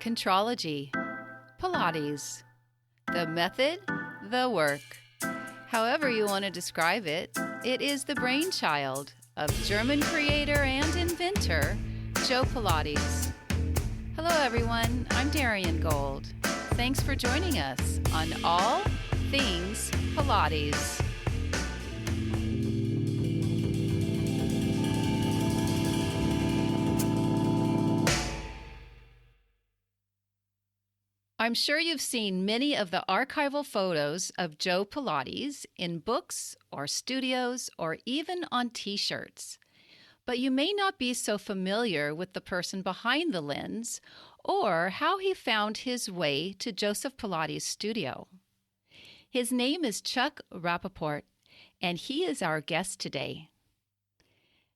Contrology, Pilates, the method, the work. However you want to describe it, it is the brainchild of German creator and inventor, Joe Pilates. Hello everyone, I'm Darian Gold. Thanks for joining us on All Things Pilates. I'm sure you've seen many of the archival photos of Joe Pilates in books or studios or even on t-shirts. But you may not be so familiar with the person behind the lens or how he found his way to Joseph Pilates' studio. His name is Chuck Rapoport, and he is our guest today.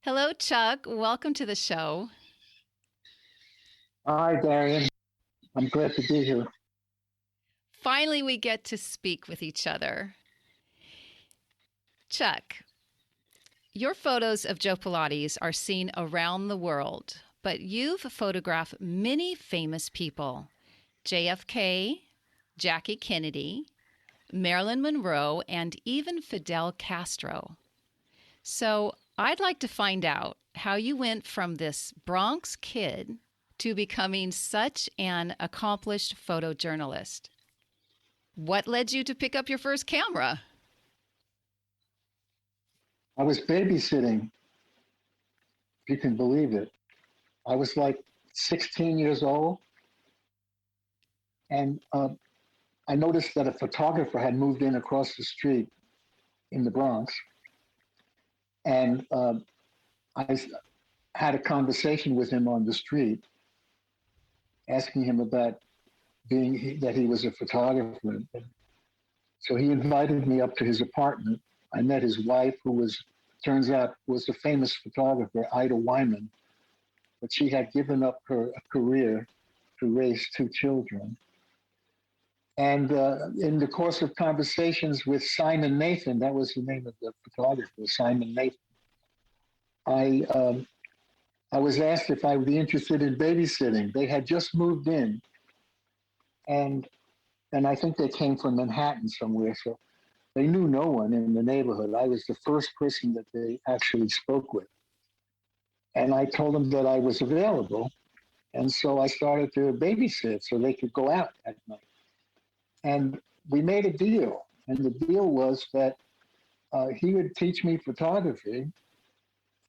Hello, Chuck. Welcome to the show. Hi, Darian. I'm glad to be here. Finally, we get to speak with each other. Chuck, your photos of Joe Pilates are seen around the world, but you've photographed many famous people: JFK, Jackie Kennedy, Marilyn Monroe, and even Fidel Castro. So I'd like to find out how you went from this Bronx kid to becoming such an accomplished photojournalist. What led you to pick up your first camera? I was babysitting, if you can believe it. I was like 16 years old, and I noticed that a photographer had moved in across the street in the Bronx, and I had a conversation with him on the street, asking him about that he was a photographer. So he invited me up to his apartment. I met his wife, who turns out was a famous photographer, Ida Wyman, but she had given up her career to raise two children. And in the course of conversations with Simon Nathan, that was the name of the photographer, Simon Nathan, I was asked if I would be interested in babysitting. They had just moved in, and I think they came from Manhattan somewhere, so they knew no one in the neighborhood. I was the first person that they actually spoke with. And I told them that I was available, and so I started to babysit so they could go out at night. And we made a deal, and the deal was that he would teach me photography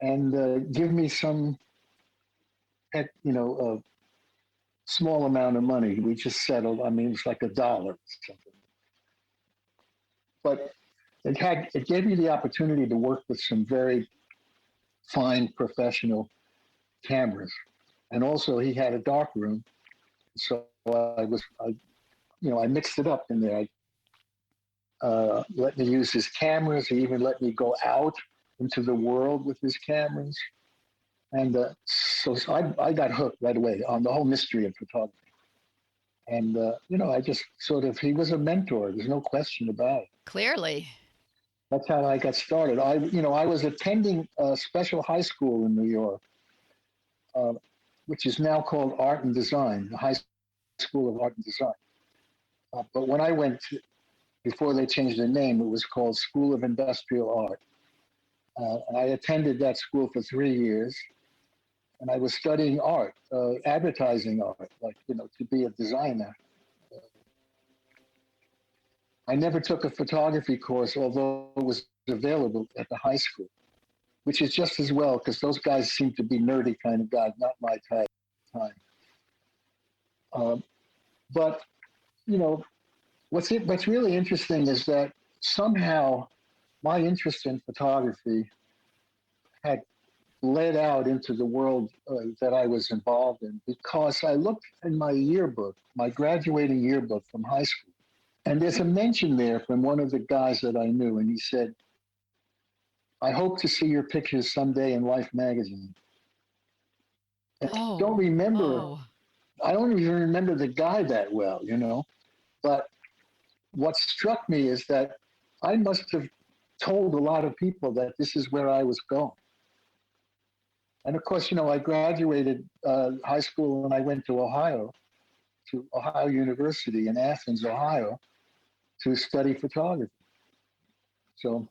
and give me some, small amount of money. We just settled. I mean, it's like $1 or something. But it gave me the opportunity to work with some very fine professional cameras, and also he had a dark room, so I mixed it up in there. Let me use his cameras. He even let me go out into the world with his cameras. And so I got hooked right away on the whole mystery of photography. And, I just he was a mentor. There's no question about it. Clearly. That's how I got started. I was attending a special high school in New York, which is now called Art and Design, the High School of Art and Design. But when I went, before they changed the name, it was called School of Industrial Art. And I attended that school for 3 years. And I was studying art, advertising art, to be a designer. I never took a photography course, although it was available at the high school, which is just as well, because those guys seem to be nerdy kind of guys, not my type of time. But, what's really interesting is that somehow my interest in photography had led out into the world that I was involved in, because I looked in my yearbook, my graduating yearbook from high school, and there's a mention there from one of the guys that I knew, and he said, "I hope to see your pictures someday in Life magazine." And I don't even remember the guy that well, but what struck me is that I must have told a lot of people that this is where I was going. And of course, I graduated high school and I went to Ohio. to Ohio University in Athens, Ohio, to study photography. So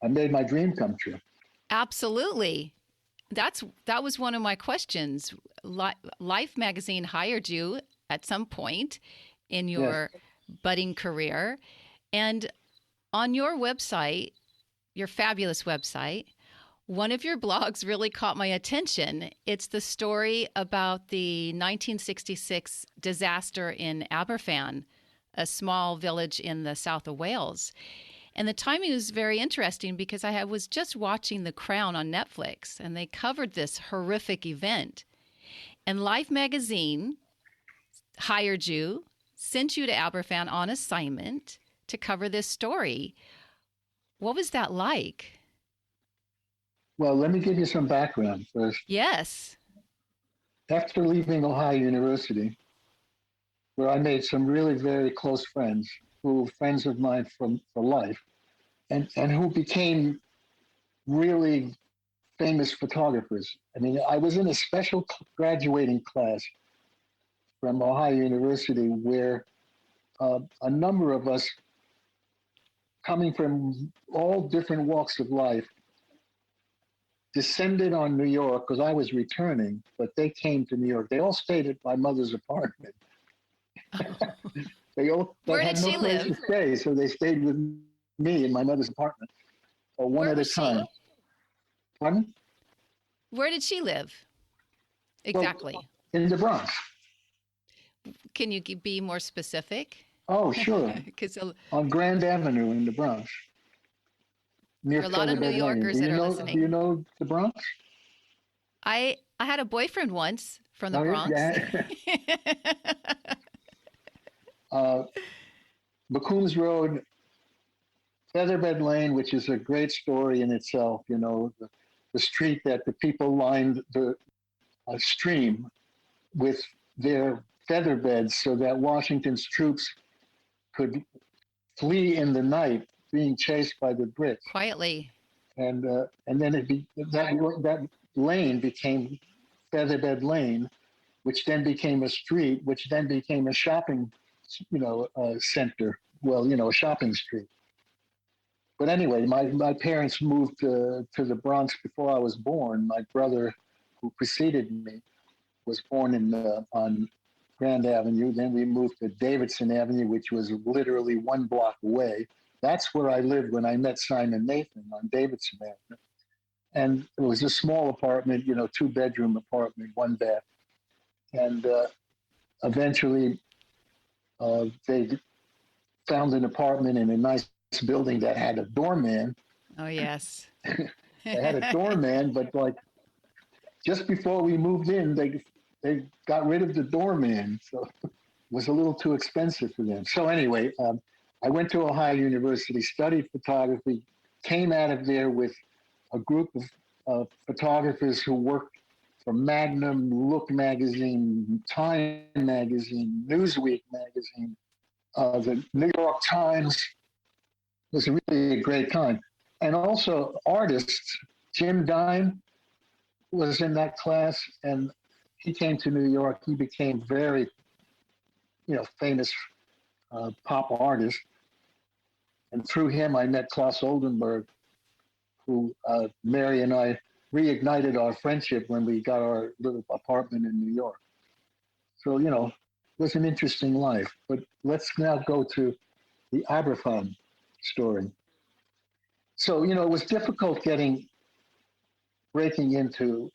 I made my dream come true. Absolutely. That was one of my questions. Life magazine hired you at some point in your budding career, and on your website, your fabulous website, one of your blogs really caught my attention. It's the story about the 1966 disaster in Aberfan, a small village in the south of Wales. And the timing was very interesting because I was just watching The Crown on Netflix, and they covered this horrific event. And Life magazine hired you, sent you to Aberfan on assignment to cover this story. What was that like? Well, let me give you some background first. Yes. After leaving Ohio University, where I made some really very close friends, who were friends of mine for life, and who became really famous photographers. I mean, I was in a special graduating class from Ohio University where a number of us, coming from all different walks of life, descended on New York because I was returning, but they came to New York. They all stayed at my mother's apartment. They Where had did no she place live? to stay, so they stayed with me in my mother's apartment, one Where at a was time. she? Pardon? Where did she live? Exactly. Well, in the Bronx. Can you be more specific? Oh, sure. Because On Grand Avenue in the Bronx, near there are a lot of New Featherbed Lane. Yorkers that are Do listening. you know the Bronx? I had a boyfriend once from the Bronx. Yeah. McCombs Road, Featherbed Lane, which is a great story in itself. You know, the street that the people lined the stream with their feather beds so that Washington's troops could flee in the night, being chased by the Brits. Quietly. And then that lane became Featherbed Lane, which then became a street, which then became a shopping, center. Well, a shopping street. But anyway, my parents moved to the Bronx before I was born. My brother, who preceded me, was born on Grand Avenue. Then we moved to Davidson Avenue, which was literally one block away. That's where I lived when I met Simon Nathan, on Davidson Avenue. And it was a small apartment, 2-bedroom apartment, 1 bath. And eventually they found an apartment in a nice building that had a doorman. Oh, yes. They had a doorman, but just before we moved in, they got rid of the doorman. So it was a little too expensive for them. So anyway, I went to Ohio University, studied photography, came out of there with a group of photographers who worked for Magnum, Look magazine, Time magazine, Newsweek magazine, the New York Times. It was really a great time. And also artists. Jim Dine was in that class, and he came to New York. He became very, famous pop artist. And through him, I met Klaus Oldenburg, who Mary and I reignited our friendship when we got our little apartment in New York. So, it was an interesting life. But let's now go to the Aberfan story. So, it was difficult breaking into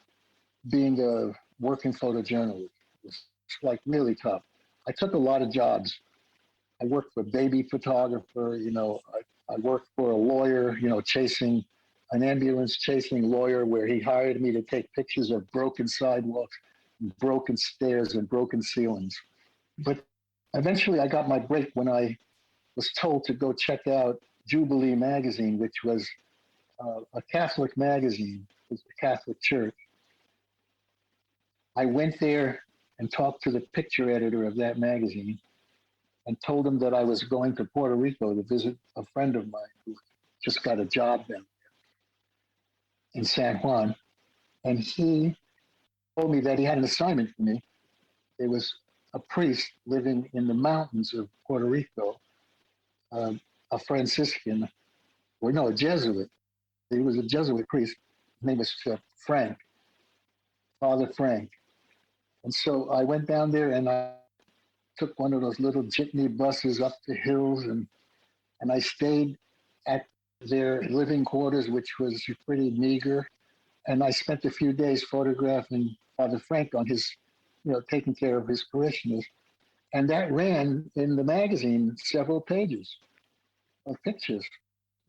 being a working photojournalist. It was really tough. I took a lot of jobs. I worked for a baby photographer, I worked for a lawyer, chasing an ambulance chasing lawyer, where he hired me to take pictures of broken sidewalks, broken stairs, and broken ceilings. But eventually I got my break when I was told to go check out Jubilee magazine, which was a Catholic magazine. It was the Catholic Church. I went there and talked to the picture editor of that magazine and told him that I was going to Puerto Rico to visit a friend of mine who just got a job there in San Juan. And he told me that he had an assignment for me. there was a priest living in the mountains of Puerto Rico, a Franciscan, or no, a Jesuit. He was a Jesuit priest. His name was Frank, Father Frank. And so I went down there and I took one of those little jitney buses up the hills, and I stayed at their living quarters, which was pretty meager. And I spent a few days photographing Father Frank on his, taking care of his parishioners. And that ran in the magazine several pages of pictures.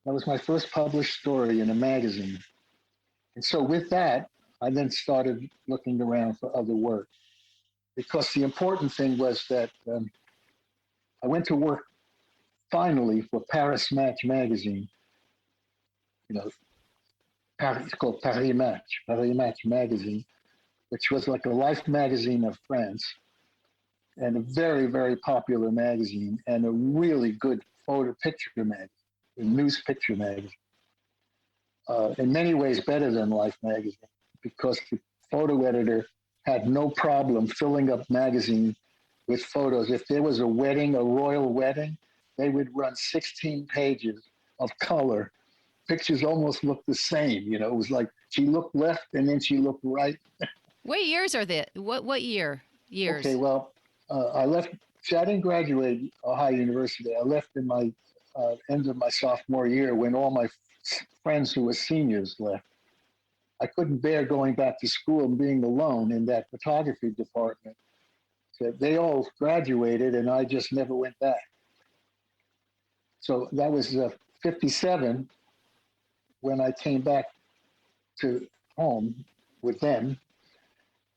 That was my first published story in a magazine. And so with that, I then started looking around for other work, because the important thing was that I went to work finally for Paris Match magazine. It's called Paris Match magazine, which was like a life magazine of France, and a very, very popular magazine, and a really good picture magazine, a news picture magazine. In many ways better than Life magazine, because the photo editor had no problem filling up magazine with photos. If there was a wedding, a royal wedding, they would run 16 pages of color. Pictures almost looked the same. It was like she looked left and then she looked right. What years are they? What years? Okay, well, I left. See, I didn't graduate Ohio University. I left in my end of my sophomore year, when all my friends who were seniors left. I couldn't bear going back to school and being alone in that photography department. So they all graduated and I just never went back. So that was 57 when I came back to home with them.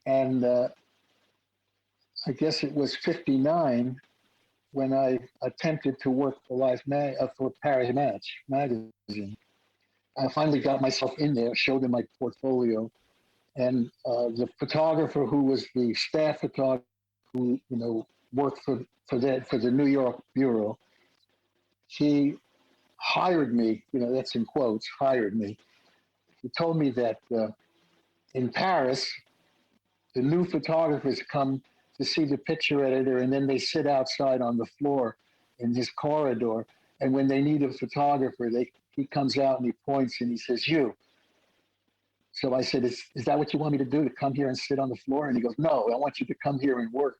And I guess it was 59 when I attempted to work for for Paris Match magazine. I finally got myself in there, showed them my portfolio, and the photographer who was the staff photographer who worked for the New York bureau, he hired me. That's in quotes. Hired me. He told me that in Paris, the new photographers come to see the picture editor, and then they sit outside on the floor in his corridor. And when they need a photographer, he comes out and he points and he says, "You." So I said, is that what you want me to do, to come here and sit on the floor? And he goes, "No, I want you to come here and work.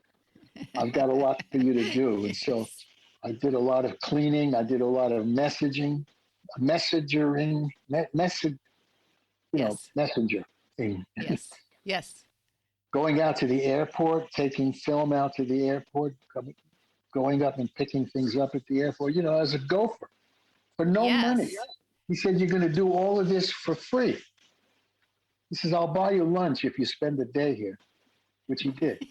I've got a lot for you to do." And so I did a lot of cleaning. I did a lot of messaging, messengering, messenger thing. Yes. Going out to the airport, taking film out to the airport, going up and picking things up at the airport, as a gopher, for no money. He said, "You're going to do all of this for free." He says, "I'll buy you lunch if you spend a day here," which he did.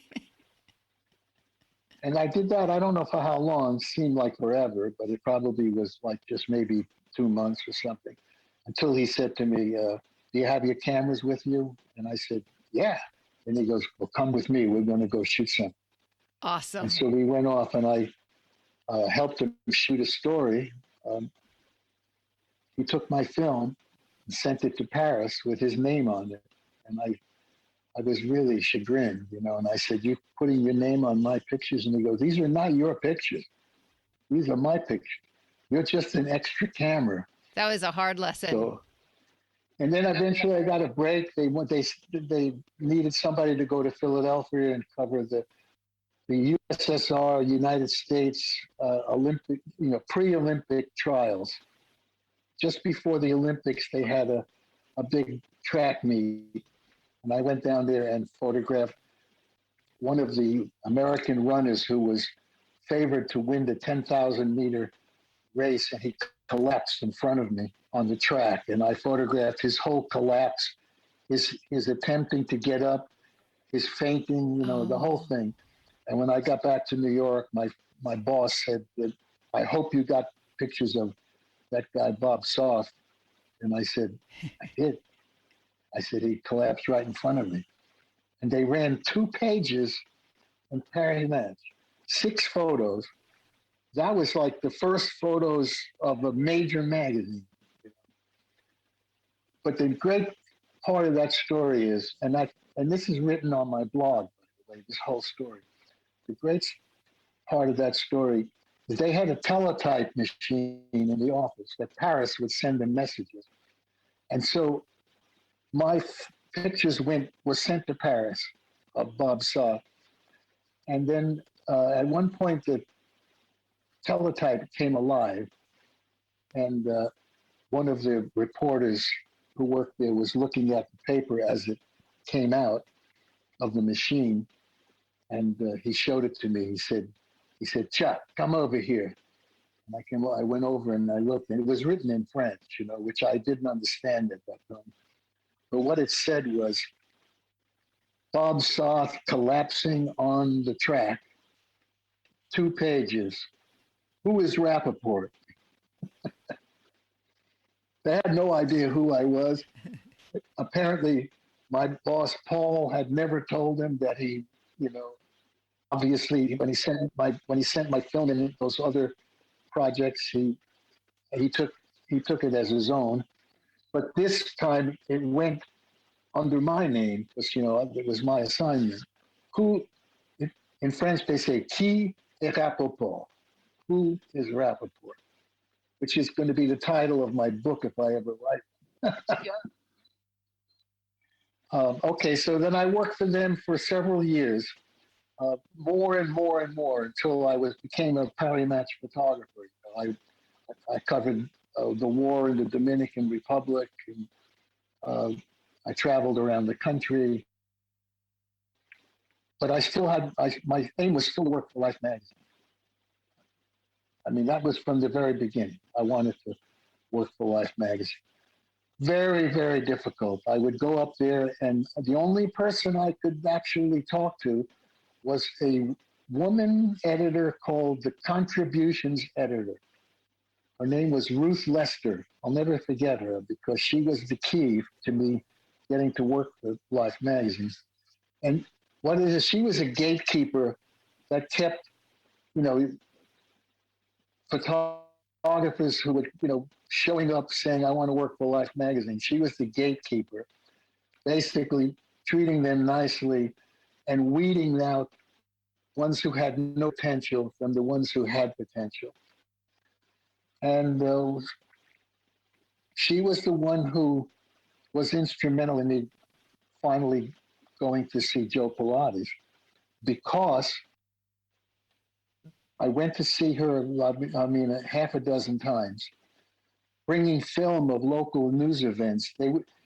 And I did that, I don't know for how long, seemed like forever, but it probably was like just maybe 2 months or something, until he said to me, "Do you have your cameras with you?" And I said, "Yeah." And he goes, "Well, come with me. We're going to go shoot something." Awesome. And so we went off, and I helped him shoot a story. He took my film and sent it to Paris with his name on it. And I was really chagrined, and I said, "You're putting your name on my pictures?" And he goes, "These are not your pictures. These are my pictures. You're just an extra camera." That was a hard lesson. So, and then eventually I got a break. They needed somebody to go to Philadelphia and cover the USSR, United States Olympic, pre-Olympic trials. Just before the Olympics, they had a big track meet. And I went down there and photographed one of the American runners who was favored to win the 10,000 meter race, and he collapsed in front of me on the track. And I photographed his whole collapse, his attempting to get up, his fainting, the whole thing. And when I got back to New York, my boss said that, "I hope you got pictures of that guy, Bob Soft." And I said, "I did." I said, "He collapsed right in front of me." And they ran 2 pages in Paris Match, 6 photos. That was like the first photos of a major magazine. But the great part of that story is, and this is written on my blog, by the way, this whole story. the great part of that story is they had a teletype machine in the office that Paris would send them messages. And so my pictures were sent to Paris of Bob Saw. And then at one point, the teletype came alive, and one of the reporters who worked there was looking at the paper as it came out of the machine, and he showed it to me. He said, Chuck, come over here. And I went over and I looked, and it was written in French, which I didn't understand at that time. But what it said was, Bob Soth collapsing on the track, 2 pages. Who is Rapoport? They had no idea who I was. Apparently, my boss, Paul, had never told him that he, obviously, when he sent my film in those other projects, he took it as his own. But this time it went under my name because it was my assignment. Who, in French they say qui est Rapoport? Who is Rapoport? Which is going to be the title of my book if I ever write. Okay, so then I worked for them for several years, more and more and more until I became a Paris Match photographer. I covered the war in the Dominican Republic, and I traveled around the country. But I still had, my aim was still to work for Life magazine. I mean, that was from the very beginning. I wanted to work for Life magazine. Very, very difficult. I would go up there, and the only person I could actually talk to was a woman editor called the Contributions editor. Her name was Ruth Lester. I'll never forget her because she was the key to me getting to work for Life magazine. And what is it? She was a gatekeeper that kept, photographers who would, showing up saying, I want to work for Life magazine. She was the gatekeeper, basically treating them nicely and weeding out ones who had no potential from the ones who had potential. And she was the one who was instrumental in me finally going to see Joe Pilates, because I went to see her, a half a dozen times, bringing film of local news events.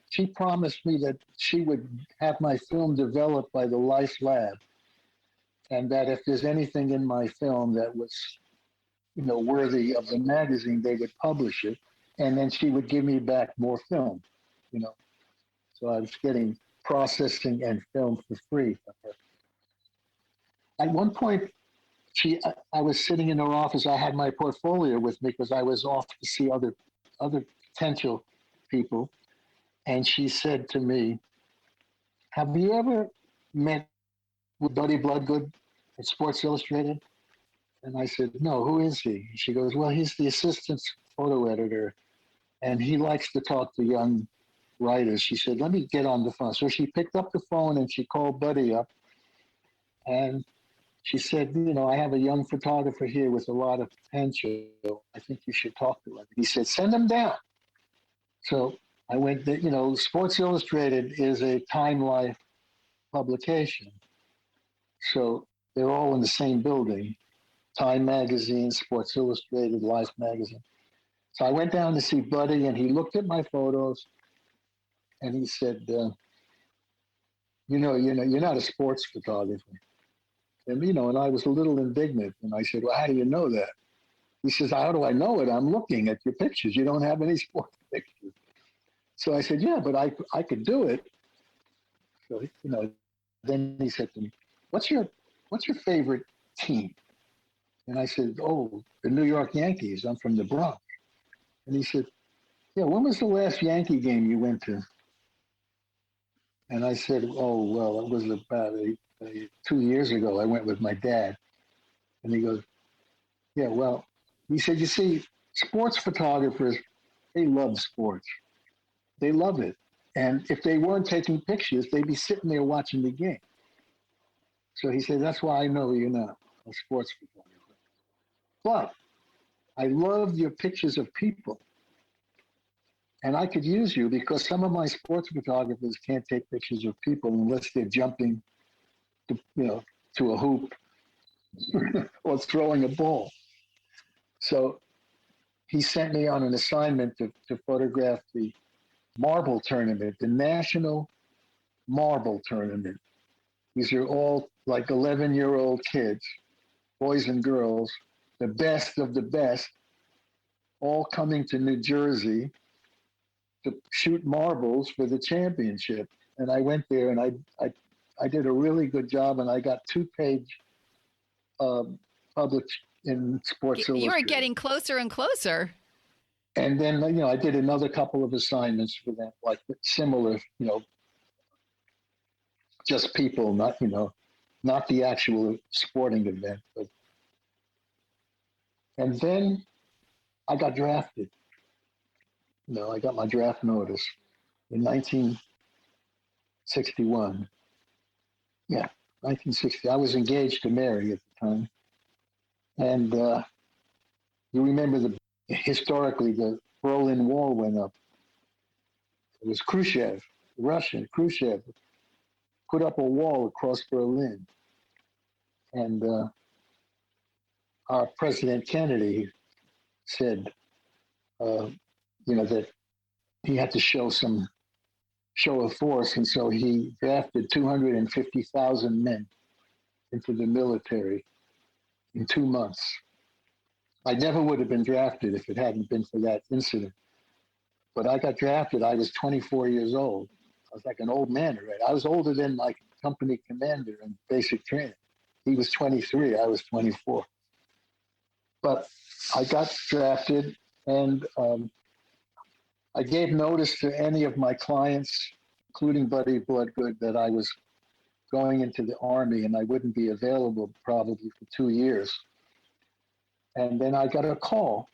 She promised me that she would have my film developed by the Life Lab, and that if there's anything in my film that was, worthy of the magazine, they would publish it, and then she would give me back more film, So I was getting processing and film for free from her. At one point, I was sitting in her office. I had my portfolio with me because I was off to see other potential people. And she said to me, have you ever met with Buddy Bloodgood at Sports Illustrated? And I said, no, who is he? She goes, well, he's the assistant photo editor, and he likes to talk to young writers. She said, let me get on the phone. So she picked up the phone and she called Buddy up. And she said, I have a young photographer here with a lot of potential. I think you should talk to him. He said, send him down. So I went, Sports Illustrated is a Time Life publication. So they're all in the same building. Time Magazine, Sports Illustrated, Life Magazine. So I went down to see Buddy, and he looked at my photos, and he said, you're not a sports photographer. And, and I was a little indignant. And I said, well, how do you know that? He says, how do I know it? I'm looking at your pictures. You don't have any sports pictures. So I said, yeah, but I could do it. So, then he said to me, what's your favorite team? And I said, oh, the New York Yankees. I'm from the Bronx. And he said, yeah, when was the last Yankee game you went to? And I said, oh, well, it was about 2 years ago. I went with my dad. And he goes, yeah, well, he said, you see, sports photographers, they love sports. They love it. And if they weren't taking pictures, they'd be sitting there watching the game. So he said, that's why I know you're not a sports photographer. But I love your pictures of people. And I could use you because some of my sports photographers can't take pictures of people unless they're jumping to a hoop or throwing a ball. So he sent me on an assignment to photograph the marble tournament, the national marble tournament. These are all like 11-year-old kids, boys and girls, the best of the best, all coming to New Jersey to shoot marbles for the championship. And I went there and I did a really good job, and I got 2-page published in Sports Illustrated. You were getting closer and closer. And then, I did another couple of assignments for them, like similar, just people, not the actual sporting event. And then I got drafted. I got my draft notice in 1961. Yeah, 1960. I was engaged to Mary at the time. And you remember historically, the Berlin Wall went up. It was Khrushchev, Khrushchev, put up a wall across Berlin. And our President Kennedy said, that he had to show some show of force. And so he drafted 250,000 men into the military in 2 months. I never would have been drafted if it hadn't been for that incident. But I got drafted. I was 24 years old. I was like an old man already. I was older than my company commander in basic training. He was 23. I was 24. But I got drafted, and I gave notice to any of my clients, including Buddy Bloodgood, that I was going into the Army and I wouldn't be available probably for 2 years. And then I got a call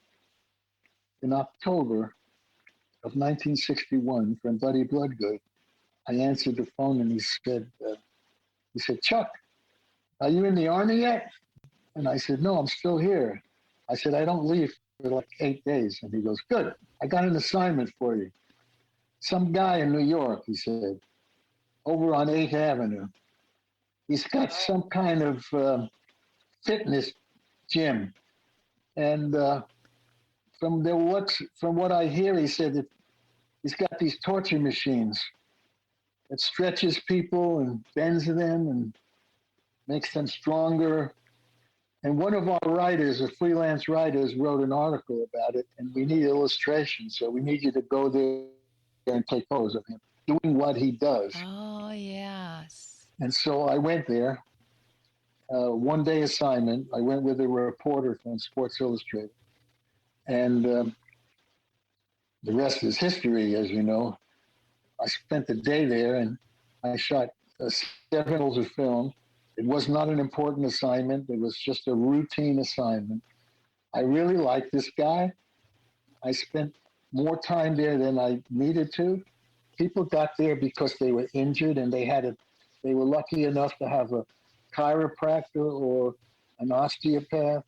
in October of 1961 from Buddy Bloodgood. I answered the phone and he said, Chuck, are you in the Army yet? And I said, no, I'm still here. I said, I don't leave for like 8 days. And he goes, good, I got an assignment for you. Some guy in New York, he said, over on 8th Avenue. He's got some kind of fitness gym. And from what I hear, he said that he's got these torture machines that stretches people and bends them and makes them stronger. And one of our writers, a freelance writers, wrote an article about it, and we need illustrations. So we need you to go there and take photos of him doing what he does. Oh, yes. And so I went there, 1-day assignment. I went with a reporter from Sports Illustrated. And the rest is history, as you know. I spent the day there, and I shot 7 rolls of film. It was not an important assignment. It was just a routine assignment. I really liked this guy. I spent more time there than I needed to. People got there because they were injured, and they were lucky enough to have a chiropractor or an osteopath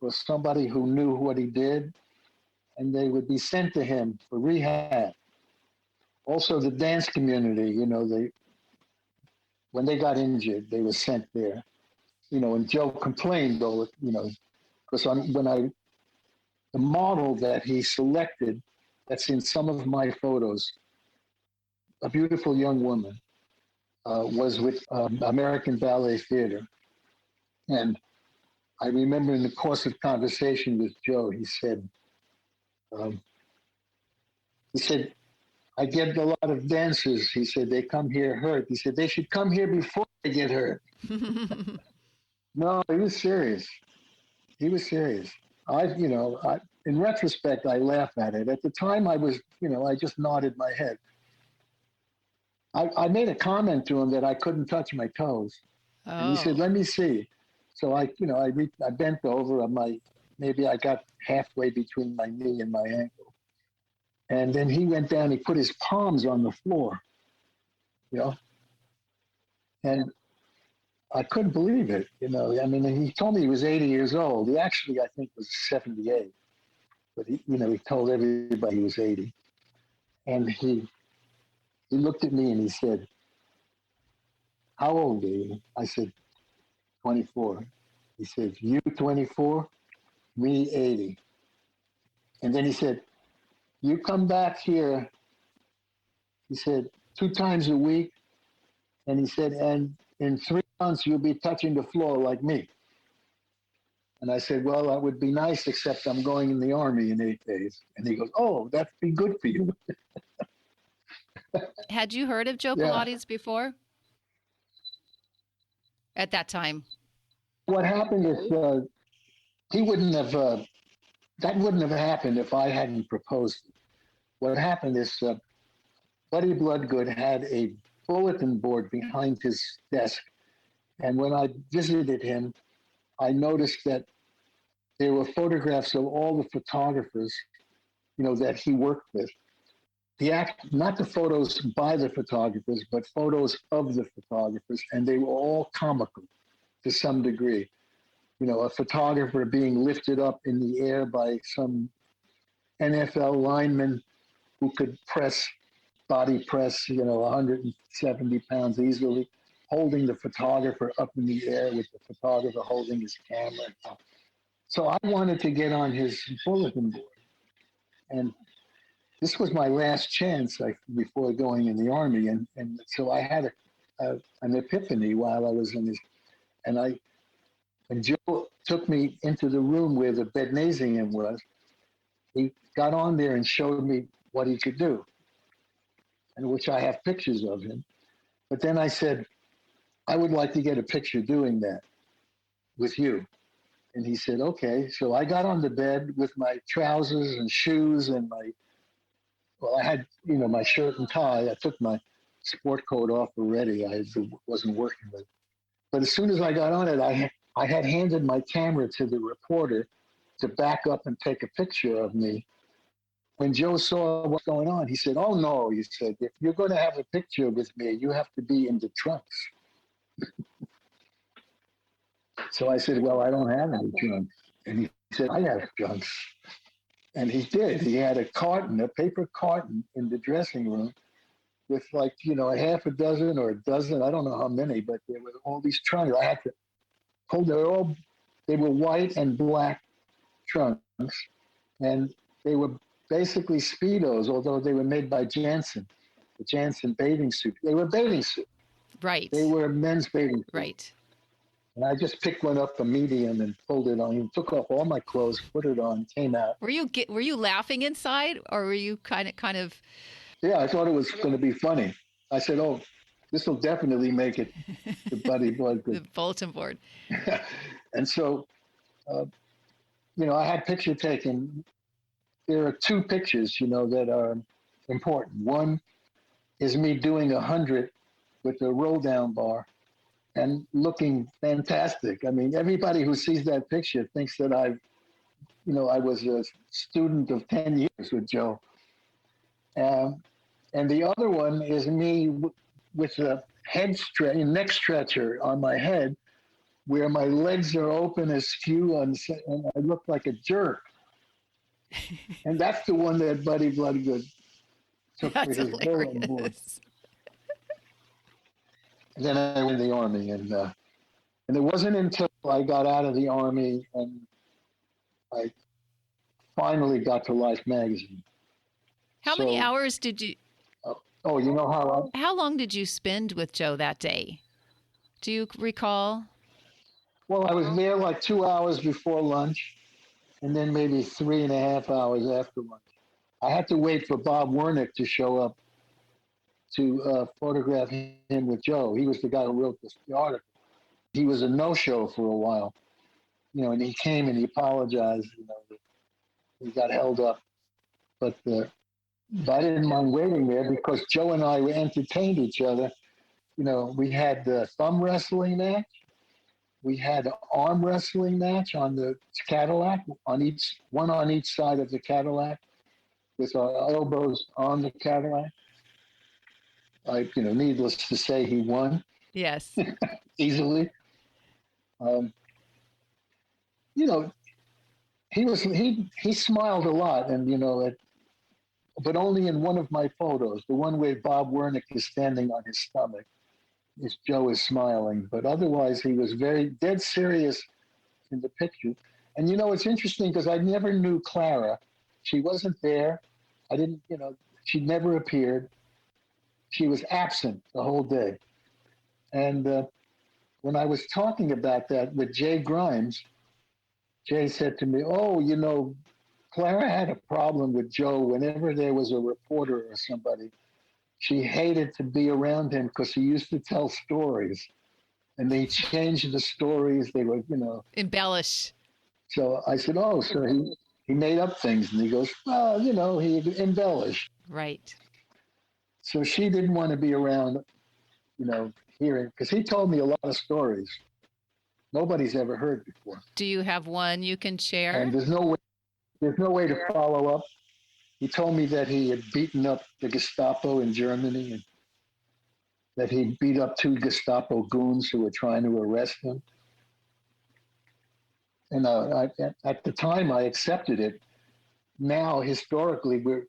or somebody who knew what he did, and they would be sent to him for rehab. Also, the dance community, when they got injured, they were sent there. And Joe complained, though, because the model that he selected, that's in some of my photos, a beautiful young woman, was with American Ballet Theater. And I remember in the course of conversation with Joe, he said, I get a lot of dancers. He said, they come here hurt. He said, they should come here before they get hurt. No, he was serious. In retrospect, I laugh at it. At the time, I just nodded my head. I made a comment to him that I couldn't touch my toes. Oh. And he said, let me see. So I bent over. Maybe I got halfway between my knee and my ankle. And then he went down, he put his palms on the floor, And I couldn't believe it. I mean, he told me he was 80 years old. He actually, I think, was 78. But he told everybody he was 80. And he looked at me and he said, "How old are you?" I said, 24. He said, "You 24, me 80." And then he said, "You come back here," he said, "2 times a week." And he said, "And in 3 months, you'll be touching the floor like me." And I said, "Well, that would be nice, except I'm going in the Army in 8 days." And he goes, "Oh, that'd be good for you." Had you heard of Joe Yeah. Pilates before at that time? What happened is he wouldn't have, that wouldn't have happened if I hadn't proposed it. What happened is Buddy Bloodgood had a bulletin board behind his desk. And when I visited him, I noticed that there were photographs of all the photographers, that he worked with. Not the photos by the photographers, but photos of the photographers, and they were all comical to some degree. A photographer being lifted up in the air by some NFL lineman who could body press, 170 pounds easily, holding the photographer up in the air with the photographer holding his camera. So I wanted to get on his bulletin board. And this was my last chance before going in the Army. And so I had an epiphany while I was in this. And Joe took me into the room where the bednasium was. He got on there and showed me what he could do, and which I have pictures of him. But then I said, "I would like to get a picture doing that with you." And he said, "Okay." So I got on the bed with my trousers and shoes and I had, my shirt and tie. I took my sport coat off already. I wasn't working with it. But as soon as I got on it, I had handed my camera to the reporter to back up and take a picture of me. When Joe saw what's going on, he said, "Oh, no," he said, "if you're going to have a picture with me, you have to be in the trunks." So I said, "Well, I don't have any trunks." And he said, "I have trunks." And he did. He had a paper carton in the dressing room with a half a dozen or a dozen, I don't know how many, but there were all these trunks. I had to pull, they were white and black trunks. And they were basically Speedos, although they were made by Janssen, the Janssen bathing suit. They were bathing suits. Right. They were men's bathing suits. Right. And I just picked one up, a medium, and pulled it on. He took off all my clothes, put it on, came out. Were you laughing inside, or were you kind of? Yeah, I thought it was going to be funny. I said, "Oh, this will definitely make it to Buddy Bloodgood." The bulletin board. And so, I had picture taken. There are 2 pictures, that are important. One is me doing 100 with the roll down bar and looking fantastic. I mean, everybody who sees that picture thinks that I was a student of 10 years with Joe. And the other one is me with a neck stretcher on my head, where my legs are open askew, and I look like a jerk. And that's the one that Buddy Bloodgood took for his bulletin board. And then I went to the Army, and it wasn't until I got out of the Army and I finally got to Life magazine. How many hours did you? Oh, you know how? How long did you spend with Joe that day? Do you recall? Well, I was there like 2 hours before lunch, and then maybe 3.5 hours after lunch. I had to wait for Bob Wernick to show up to photograph him with Joe. He was the guy who wrote the article. He was a no-show for a while, and he came and he apologized. He got held up, but I didn't mind waiting there because Joe and I entertained each other. We had the thumb wrestling match. We had an arm wrestling match on the Cadillac, one on each side of the Cadillac, with our elbows on the Cadillac. Needless to say, he won. Yes. Easily. Um, you know, he smiled a lot, and but only in one of my photos, the one where Bob Wernick is standing on his stomach, is Joe is smiling. But otherwise, he was very dead serious in the picture. And it's interesting because I never knew Clara. She wasn't there. I didn't, she never appeared. She was absent the whole day. And when I was talking about that with Jay Grimes, Jay said to me, "Oh, Clara had a problem with Joe whenever there was a reporter or somebody. She hated to be around him because he used to tell stories. And they changed the stories. They were, embellish." So I said, "Oh, so he made up things." And he goes, "Well, he embellished." Right. So she didn't want to be around, hearing, because he told me a lot of stories nobody's ever heard before. Do you have one you can share? And there's no way to follow up. He told me that he had beaten up the Gestapo in Germany, and that he beat up 2 Gestapo goons who were trying to arrest him. And at the time, I accepted it. Now, historically, when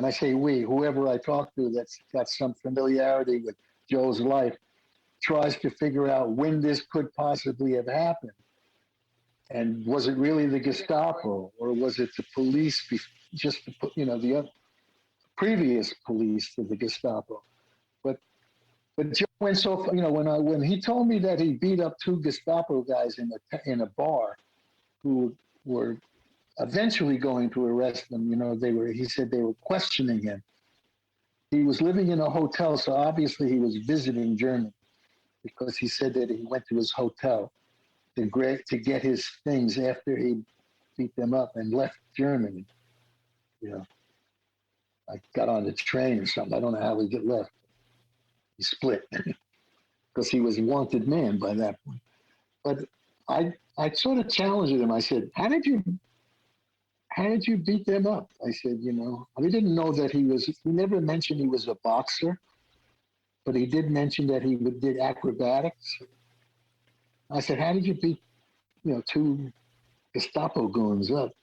I say we, whoever I talk to that's got some familiarity with Joe's life, tries to figure out when this could possibly have happened. And was it really the Gestapo, or was it the police, just the previous police to the Gestapo? But Joe went so far, when he told me that he beat up 2 Gestapo guys in a bar, who were eventually going to arrest him. He said they were questioning him. He was living in a hotel, so obviously he was visiting Germany, because he said that he went to his hotel to get his things after he beat them up and left Germany. I got on the train or something. I don't know how he get left. He split because he was a wanted man by that point. But I sort of challenged him. I said, how did you beat them up? I said, I didn't know that he never mentioned he was a boxer, but he did mention that he did acrobatics. I said, how did you beat, 2 Gestapo goons up?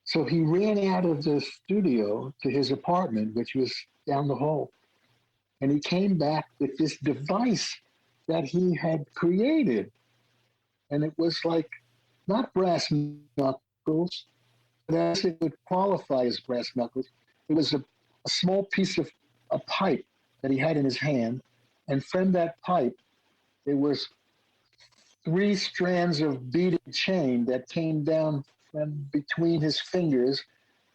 So he ran out of the studio to his apartment, which was down the hall. And he came back with this device that he had created. And it was like, not brass knuckles, but as it would qualify as brass knuckles, it was a small piece of a pipe that he had in his hand. And from that pipe, there was 3 strands of beaded chain that came down from between his fingers.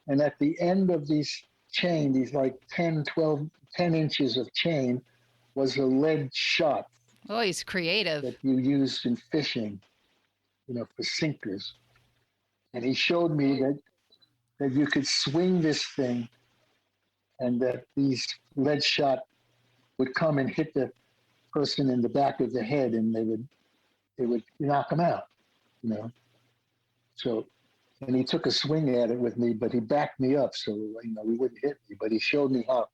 And at the end of these chain, these like 10 inches of chain, was a lead shot. Oh, he's creative. That you used in fishing, for sinkers. And he showed me that you could swing this thing, and that these lead shot would come and hit the person in the back of the head, and they would knock him out, So, and he took a swing at it with me, but he backed me up so he wouldn't hit me. But he showed me how,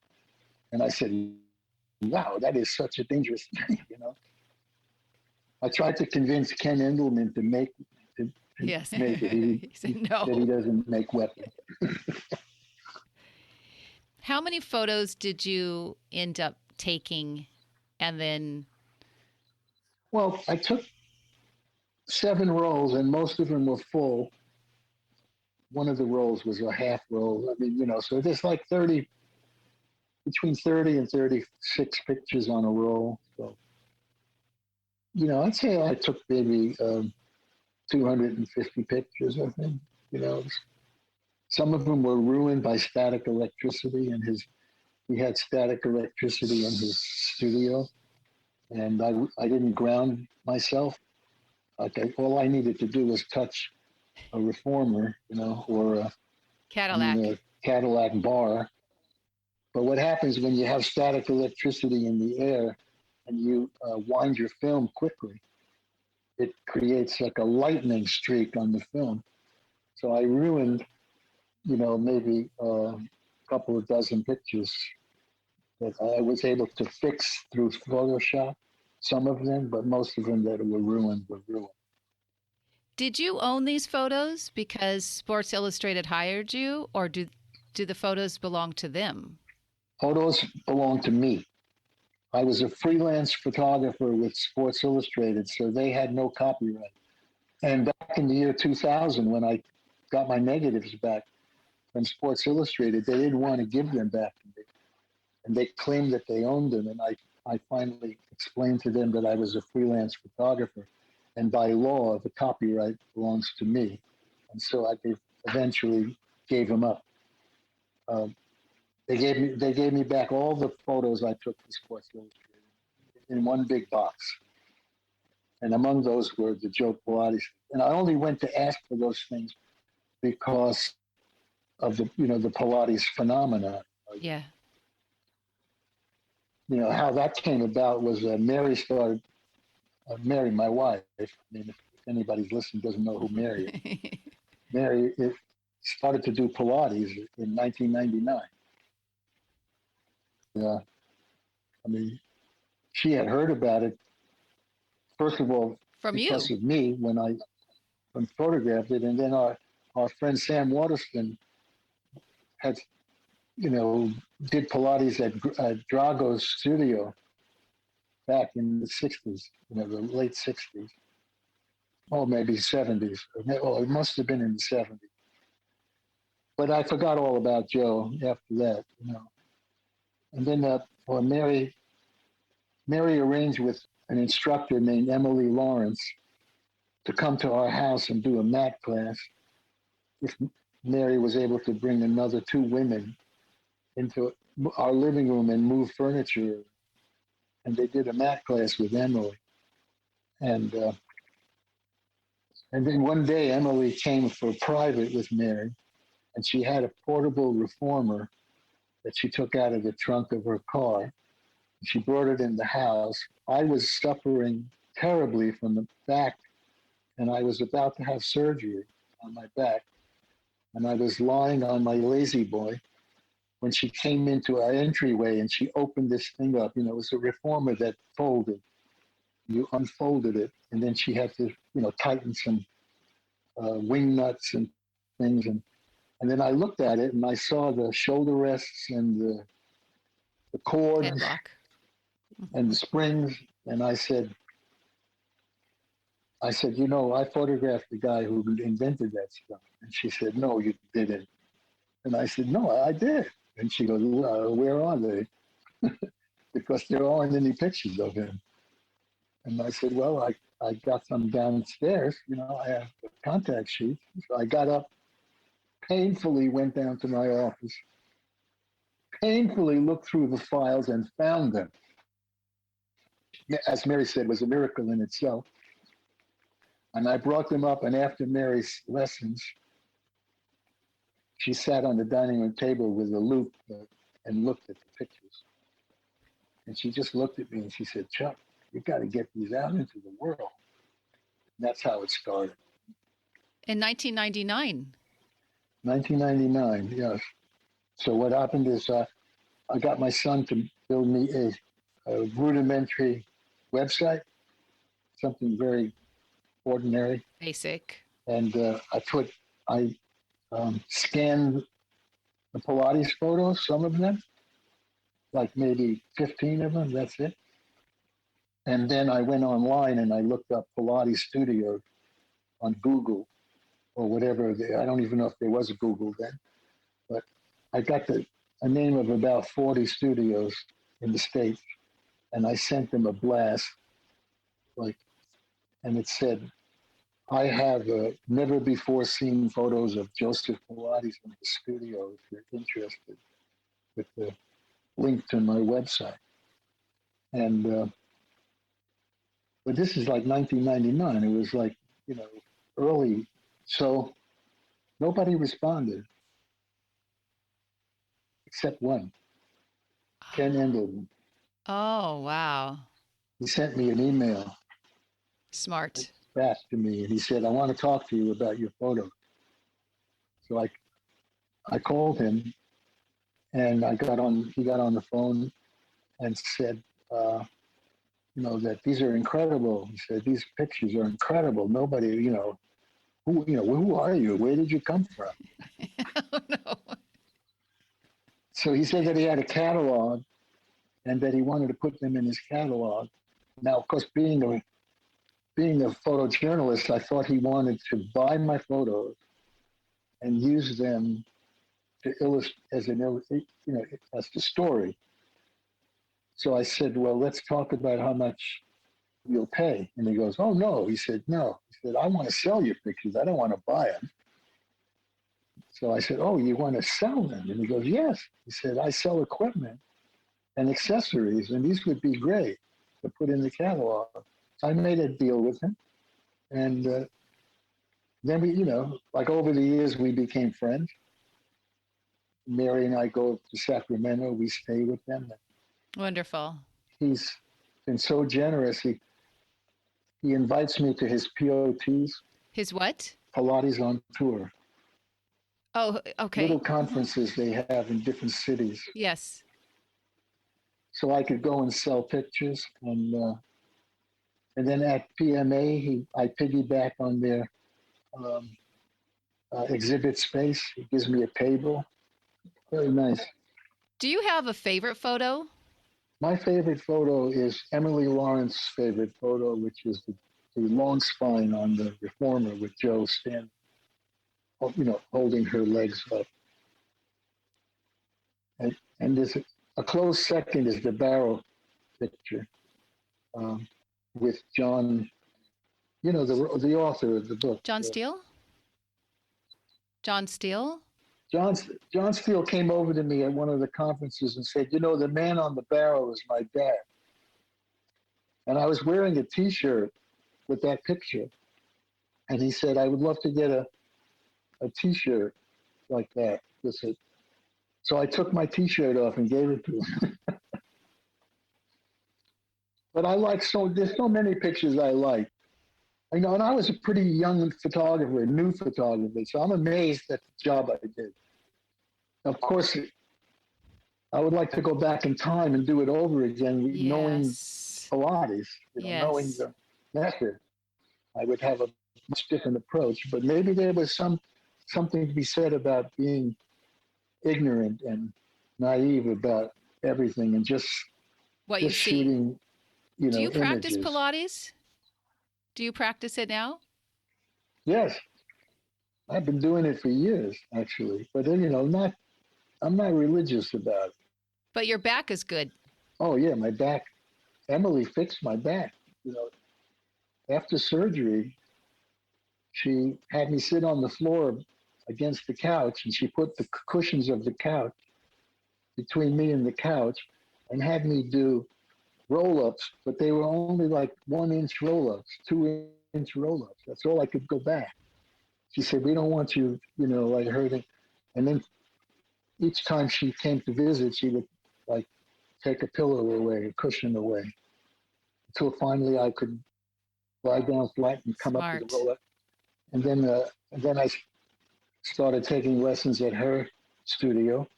and I said, "Wow, that is such a dangerous thing," I tried to convince Ken Endelman to make Yes. make it. He said no. That he doesn't make weapons. How many photos did you end up taking, and then? Well, I took 7 rolls, and most of them were full. One of the rolls was a half roll. I mean, so there's like between 30 and 36 pictures on a roll. So, I'd say I took maybe 250 pictures, I think. Some of them were ruined by static electricity, and he had static electricity in his studio, and I didn't ground myself. All I needed to do was touch a reformer, or a Cadillac bar. But what happens when you have static electricity in the air and you wind your film quickly, it creates like a lightning streak on the film. So I ruined, maybe a couple of dozen pictures that I was able to fix through Photoshop. some of them, but most of them that were ruined were ruined. Did you own these photos because Sports Illustrated hired you, or do the photos belong to them? Photos belong to me. I was a freelance photographer with Sports Illustrated, so they had no copyright. And back in the year 2000, when I got my negatives back from Sports Illustrated, they didn't want to give them back to me. And they claimed that they owned them. And I finally explained to them that I was a freelance photographer. And by law, the copyright belongs to me. And so I eventually gave them up. They gave me back all the photos I took for Sports Illustrated in one big box. And among those were the Joe Pilates. And I only went to ask for those things because of the Pilates phenomenon. Yeah. How that came about was Mary started, Mary, my wife. I mean, if anybody's listening doesn't know who Mary is. Mary started to do Pilates in 1999. I mean, she had heard about it, first of all, From because you. of me when I photographed it. And then our friend Sam Waterston had, did Pilates at Drago's studio back in the 60s, the late 60s. Oh, maybe 70s. Well, it must have been in the 70s. But I forgot all about Joe after that, And then Mary arranged with an instructor named Emily Lawrence to come to our house and do a mat class. If Mary was able to bring another 2 women into our living room and move furniture. And they did a mat class with Emily. And then one day Emily came for private with Mary, and she had a portable reformer that she took out of the trunk of her car. She brought it in the house. I was suffering terribly from the back, and I was about to have surgery on my back. And I was lying on my lazy boy when she came into our entryway and she opened this thing up. It was a reformer that folded. You unfolded it, and then she had to, tighten some wing nuts and things. And then I looked at it and I saw the shoulder rests and the cords Headlock. and the springs. And I said, I photographed the guy who invented that stuff. And she said, no, you didn't. And I said, no, I did. And she goes, where are they? Because there aren't any pictures of him. And I said, well, I got some downstairs. I have a contact sheet. So I got up, painfully went down to my office, painfully looked through the files and found them. As Mary said, was a miracle in itself. And I brought them up, and after Mary's lessons, she sat on the dining room table with a loupe and looked at the pictures. And she just looked at me and she said, Chuck, you got to get these out into the world. And that's how it started. In 1999. 1999, yes. So what happened is I got my son to build me a rudimentary website, something very ordinary. Basic. And I scanned the Pilates photos, some of them, like maybe 15 of them, that's it. And then I went online and I looked up Pilates studios on Google or whatever. I don't even know if there was a Google then, but I got a name of about 40 studios in the States, and I sent them a blast, and it said, I have never before seen photos of Joseph Pilates in the studio if you're interested, with the link to my website. And but this is like 1999. It was like, early. So nobody responded except one, Ken Endelman. Oh, wow. He sent me an email Smart. back to me, and he said, I want to talk to you about your photo. So I called him, and he got on the phone and said, that these are incredible. He said, these pictures are incredible. Nobody, who are you? Where did you come from? Oh, no. So he said that he had a catalog and that he wanted to put them in his catalog. Now, of course, being a photojournalist, I thought he wanted to buy my photos and use them to illustrate as the story. So I said, well, let's talk about how much you'll pay. And he goes, oh, no. He said, no. He said, I want to sell your pictures. I don't want to buy them. So I said, oh, you want to sell them? And he goes, yes. He said, I sell equipment and accessories, and these would be great to put in the catalog. So I made a deal with him. And then we, like over the years, we became friends. Mary and I go to Sacramento. We stay with them. Wonderful. He's been so generous. He invites me to his POTs. His what? Pilates on tour. Oh, okay. Little conferences they have in different cities. Yes. So I could go and sell pictures. And then at PMA, I piggyback on their exhibit space. He gives me a table. Very nice. Do you have a favorite photo? My favorite photo is Emily Lawrence's favorite photo, which is the long spine on the reformer with Joe standing, holding her legs up. And there's a close second is the barrel picture with John, the author of the book. John Steele? John Steele? John Steele came over to me at one of the conferences and said, the man on the barrel is my dad. And I was wearing a T-shirt with that picture. And he said, I would love to get a T-shirt like that with it. So I took my T-shirt off and gave it to him. But there's so many pictures I like. And I was a pretty young photographer, new photographer. So I'm amazed at the job I did. Of course, I would like to go back in time and do it over again, knowing Pilates, knowing the method. I would have a much different approach. But maybe there was something to be said about being ignorant and naive about everything and just shooting, Do you practice images. Pilates? Do you practice it now? Yes. I've been doing it for years, actually. But I'm not religious about it. But your back is good. Oh, yeah, my back. Emily fixed my back. After surgery, she had me sit on the floor against the couch, and she put the cushions of the couch between me and the couch and had me do roll-ups, but they were only like 1-inch roll-ups, 2-inch roll-ups. That's all I could go back. She said, we don't want you, like hurting. And then each time she came to visit, she would like take a pillow away, a cushion away, until finally I could lie down flat and come up with a roll-up. And then I started taking lessons at her studio.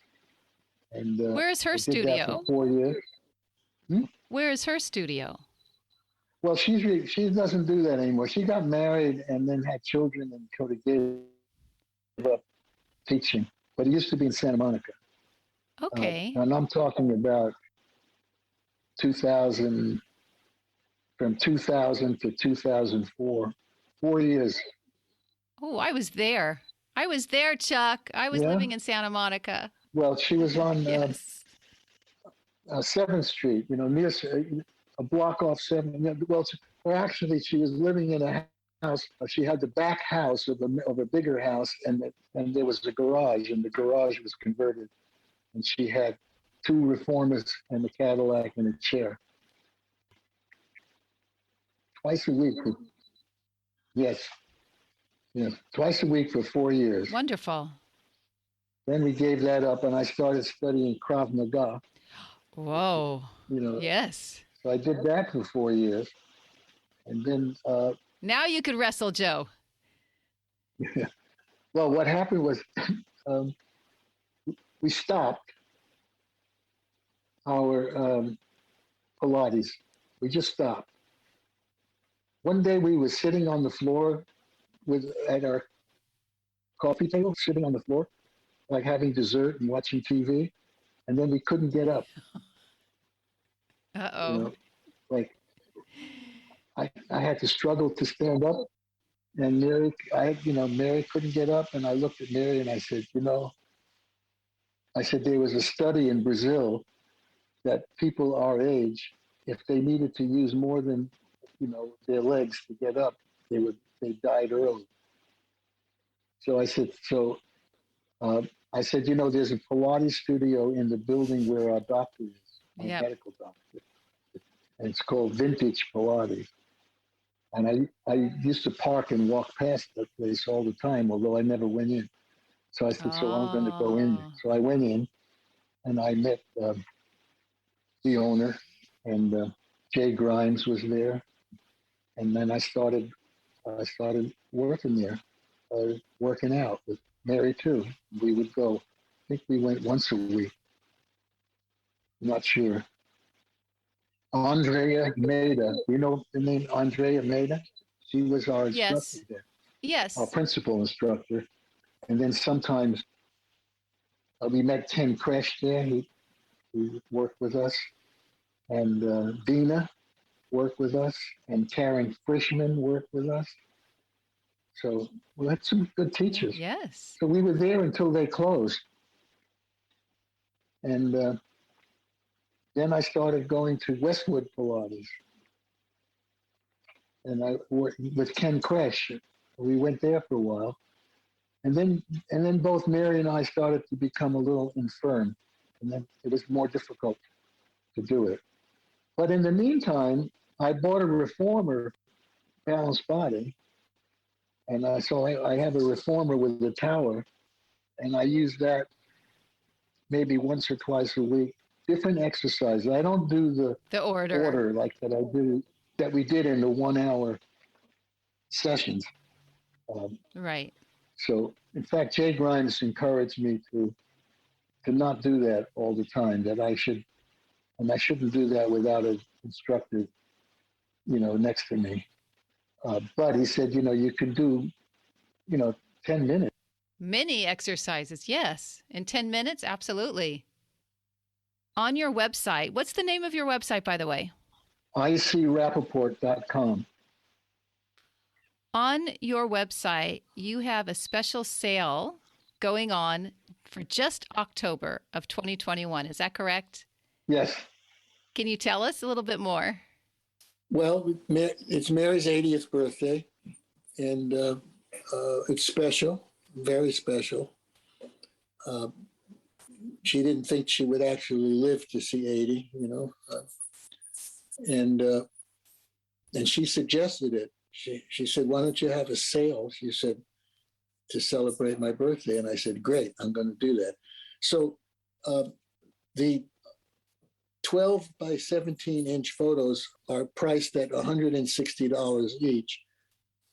And where is her I studio? did that for 4 years. Where is her studio? Well, she doesn't do that anymore. She got married and then had children and sort of gave up teaching. But it used to be in Santa Monica. Okay. And I'm talking about 2000, from 2000 to 2004, 4 years. Oh, I was there. I was there, Chuck. I was living in Santa Monica. Well, she was on 7th Street, near a block off 7th. Well, actually, she was living in a house. She had the back house of a bigger house, and there was a garage, and the garage was converted. And she had 2 reformers and a Cadillac and a chair. Twice a week. Yes. Twice a week for 4 years. Wonderful. Then we gave that up, and I started studying Krav Maga. Whoa. Yes. So I did that for 4 years. And then... now you could wrestle Joe. Well, what happened was we stopped our Pilates. We just stopped. One day we were sitting on the floor at our coffee table, sitting on the floor, like having dessert and watching TV, and then we couldn't get up. You Uh-oh. know, like I had to struggle to stand up, and Mary couldn't get up, and I looked at Mary and I said, there was a study in Brazil that people our age, if they needed to use more than, their legs to get up, they died early. So I said, there's a Pilates studio in the building where our doctor is, our medical doctor, and it's called Vintage Pilates. And I used to park and walk past that place all the time, although I never went in. So I said, so I'm going to go in there. So I went in, and I met the owner, and Jay Grimes was there. And then I started working there, working out with Mary too. We would go. I think we went once a week. I'm not sure. Andrea Maida. You know the name Andrea Maida? She was our instructor there. Yes. Our principal instructor. And then sometimes we met Ken Kresh there. He worked with us. And Dina worked with us. And Karen Frischman worked with us. So we had some good teachers. Yes. So we were there until they closed. And then I started going to Westwood Pilates. And I worked with Ken Kresh. We went there for a while. And then both Mary and I started to become a little infirm. And then it was more difficult to do it. But in the meantime, I bought a reformer, balanced body. And so I have a reformer with a tower. And I use that maybe once or twice a week. Different exercises. I don't do the order like that we did in the 1 hour sessions. Right. So, in fact, Jay Grimes encouraged me to not do that all the time. That I shouldn't do that without an instructor, next to me. But he said, you can do, 10 minutes. Many exercises, yes. In 10 minutes, absolutely. On your website, what's the name of your website, by the way? icrapoport.com. On your website, you have a special sale going on for just October of 2021. Is that correct? Yes. Can you tell us a little bit more? Well, it's Mary's 80th birthday, and it's special, very special. She didn't think she would actually live to see 80, and she suggested it. She said, "Why don't you have a sale?" She said, to celebrate my birthday, and I said, "Great, I'm going to do that." So the 12 by 17 inch photos are priced at $160 each.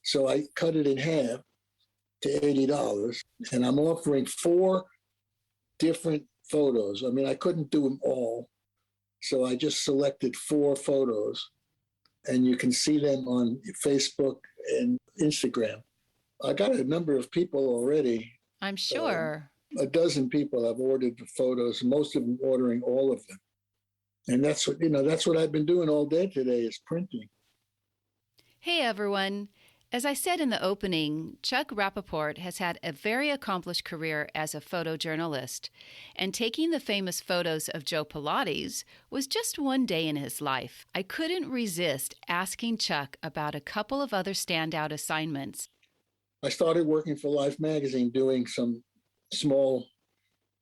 So I cut it in half to $80, and I'm offering 4 different photos. I mean, I couldn't do them all. So I just selected 4 photos, and you can see them on Facebook and Instagram. I got a number of people already. I'm sure. A dozen people have ordered the photos, most of them ordering all of them. And that's what I've been doing all day today is printing. Hey, everyone. As I said in the opening, Chuck Rapoport has had a very accomplished career as a photojournalist, and taking the famous photos of Joe Pilates was just one day in his life. I couldn't resist asking Chuck about a couple of other standout assignments. I started working for Life magazine doing some small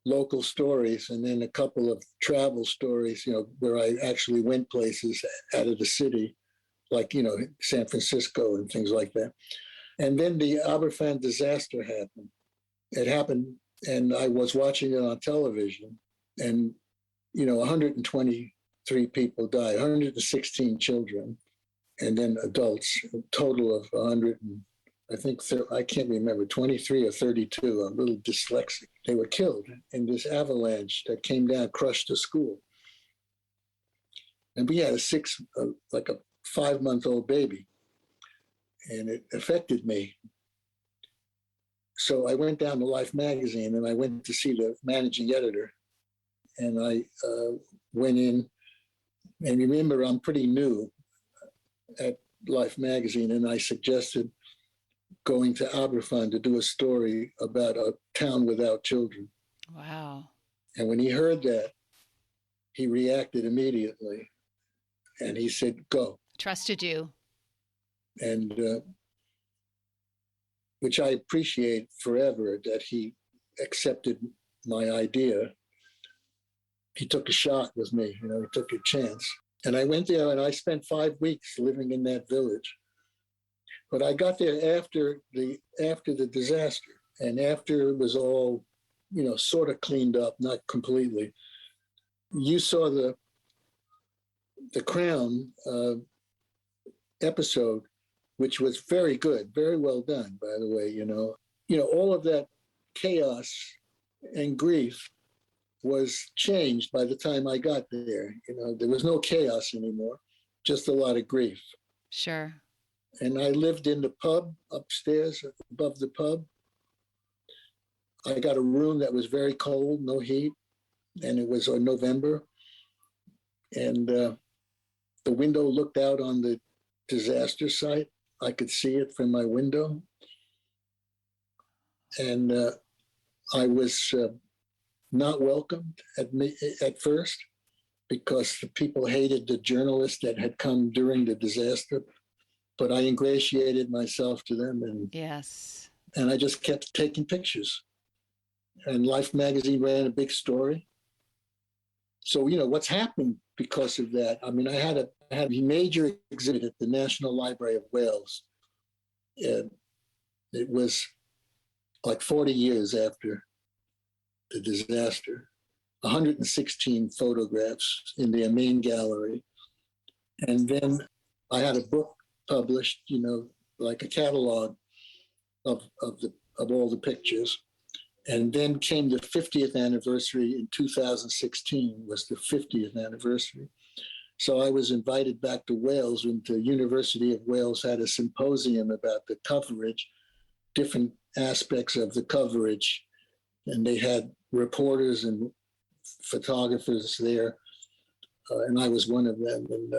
local stories and then a couple of travel stories, where I actually went places out of the city, like, San Francisco and things like that. And then the Aberfan disaster happened. It happened, and I was watching it on television, and, 123 people died, 116 children, and then adults, a total of 100, I can't remember, 23 or 32. I'm a little dyslexic. They were killed in this avalanche that came down, crushed the school. And we had like a 5-month-old baby, and it affected me. So I went down to Life magazine and I went to see the managing editor, and I went in, and remember, I'm pretty new at Life magazine, and I suggested going to Aberfan to do a story about a town without children. Wow. And when he heard that, he reacted immediately, and he said, go. Trusted you. And which I appreciate forever, that he accepted my idea. He took a shot with me, he took a chance. And I went there and I spent 5 weeks living in that village. But I got there after the disaster, and after it was all, sort of cleaned up, not completely. You saw the Crown episode, which was very good, very well done, by the way. All of that chaos and grief was changed by the time I got there. There was no chaos anymore, just a lot of grief. Sure. And I lived in the pub upstairs, above the pub. I got a room that was very cold, no heat, and it was November. And the window looked out on the disaster site. I could see it from my window. And I was not welcomed at first, because the people hated the journalists that had come during the disaster. But I ingratiated myself to them, and I just kept taking pictures. And Life magazine ran a big story. So, what's happened because of that? I mean, I had a major exhibit at the National Library of Wales. And it was like 40 years after the disaster, 116 photographs in their main gallery. And then I had a book published, like a catalog of all the pictures. And then came the 50th anniversary in 2016, was the 50th anniversary. So I was invited back to Wales, and the University of Wales had a symposium about the coverage, different aspects of the coverage. And they had reporters and photographers there, and I was one of them. And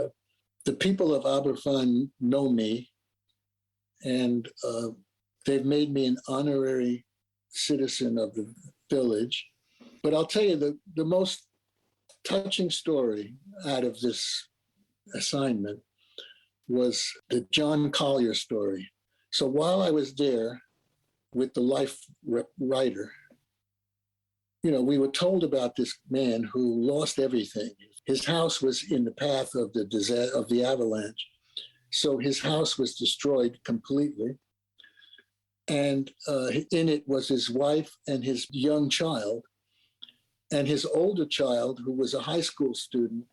the people of Aberfan know me, and they've made me an honorary citizen of the village. But I'll tell you, the most touching story out of this assignment was the John Collier story. So while I was there with the Life writer, we were told about this man who lost everything. His house was in the path of the avalanche. So his house was destroyed completely. And in it was his wife and his young child. And his older child, who was a high school student,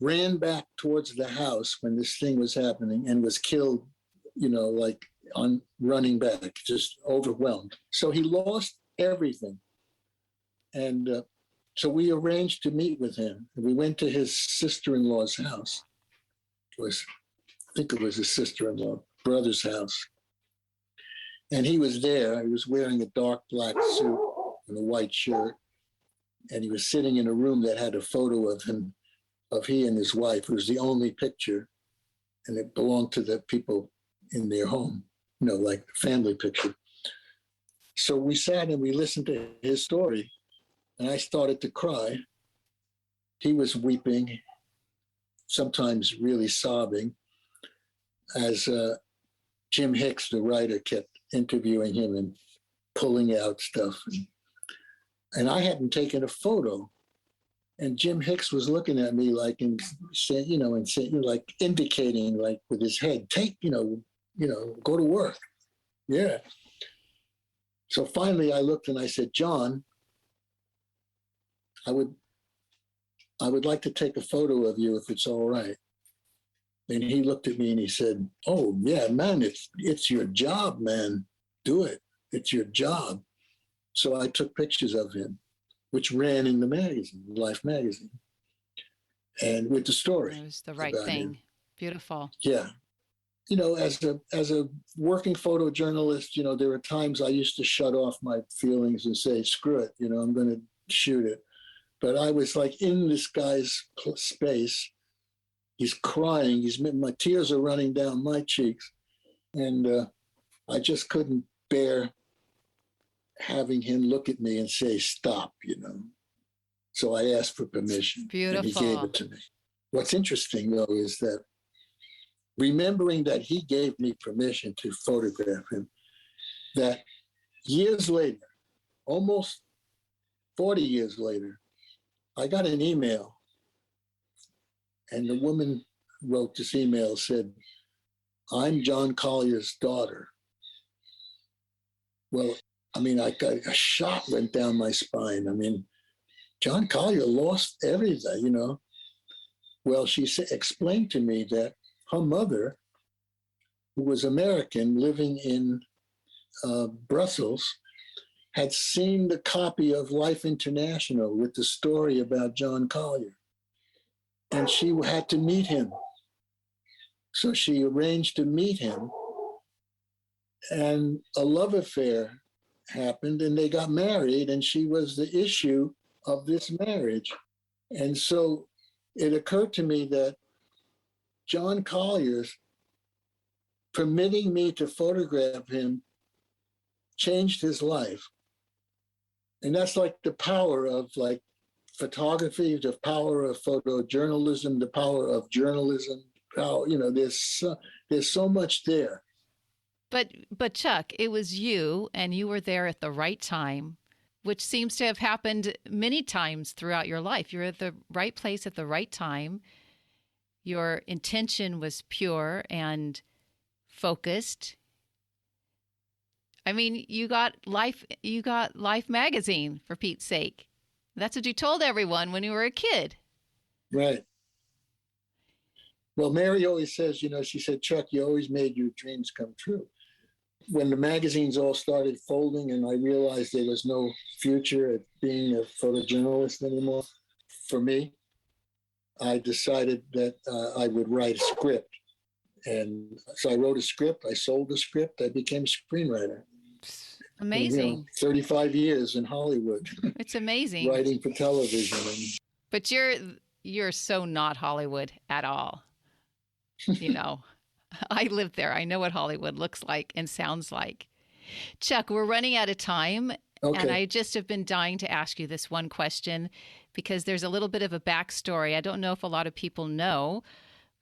ran back towards the house when this thing was happening and was killed, like on running back, just overwhelmed. So he lost everything. And so we arranged to meet with him. We went to his sister-in-law's house. I think it was his sister-in-law, brother's house. And he was there. He was wearing a dark black suit and a white shirt. And he was sitting in a room that had a photo of him, of he and his wife. It was the only picture. And it belonged to the people in their home, like the family picture. So we sat and we listened to his story. And I started to cry. He was weeping, sometimes really sobbing, as Jim Hicks, the writer, kept interviewing him and pulling out stuff. And I hadn't taken a photo. And Jim Hicks was looking at me like, and saying, like indicating, like with his head, go to work. Yeah. So finally I looked and I said, John, I would like to take a photo of you if it's all right. And he looked at me and he said, oh yeah, man, it's your job, man. Do it. It's your job. So I took pictures of him, which ran in the magazine, Life magazine. and with the story It was the right about thing. him. Beautiful. Yeah. As a working photojournalist, there are times I used to shut off my feelings and say, screw it, I'm going to shoot it. But I was like in this guy's space. He's crying. My tears are running down my cheeks. And I just couldn't bear having him look at me and say, stop, So I asked for permission. Beautiful. And he gave it to me. What's interesting, though, is that remembering that he gave me permission to photograph him, that years later, almost 40 years later, I got an email, and the woman wrote this email, said, I'm John Collier's daughter. Well, I got a shot went down my spine. John Collier lost everything, Well, she explained to me that her mother, who was American living in Brussels, had seen the copy of Life International with the story about John Collier. And she had to meet him. So she arranged to meet him. And a love affair happened, and they got married, and she was the issue of this marriage. And so it occurred to me that John Collier's permitting me to photograph him changed his life. And that's like the power of photography, the power of photojournalism, the power of journalism. There's so much there. But Chuck, it was you, and you were there at the right time, which seems to have happened many times throughout your life. You're at the right place at the right time. Your intention was pure and focused. You got Life magazine, for Pete's sake. That's what you told everyone when you were a kid. Right. Well, Mary always says, she said, Chuck, you always made your dreams come true. When the magazines all started folding and I realized there was no future at being a photojournalist anymore for me, I decided that I would write a script. And so I wrote a script. I sold the script. I became a screenwriter. Amazing. And, 35 years in Hollywood. It's amazing. Writing for television. But you're so not Hollywood at all. I lived there. I know what Hollywood looks like and sounds like. Chuck, we're running out of time. Okay. And I just have been dying to ask you this one question because there's a little bit of a backstory. I don't know if a lot of people know.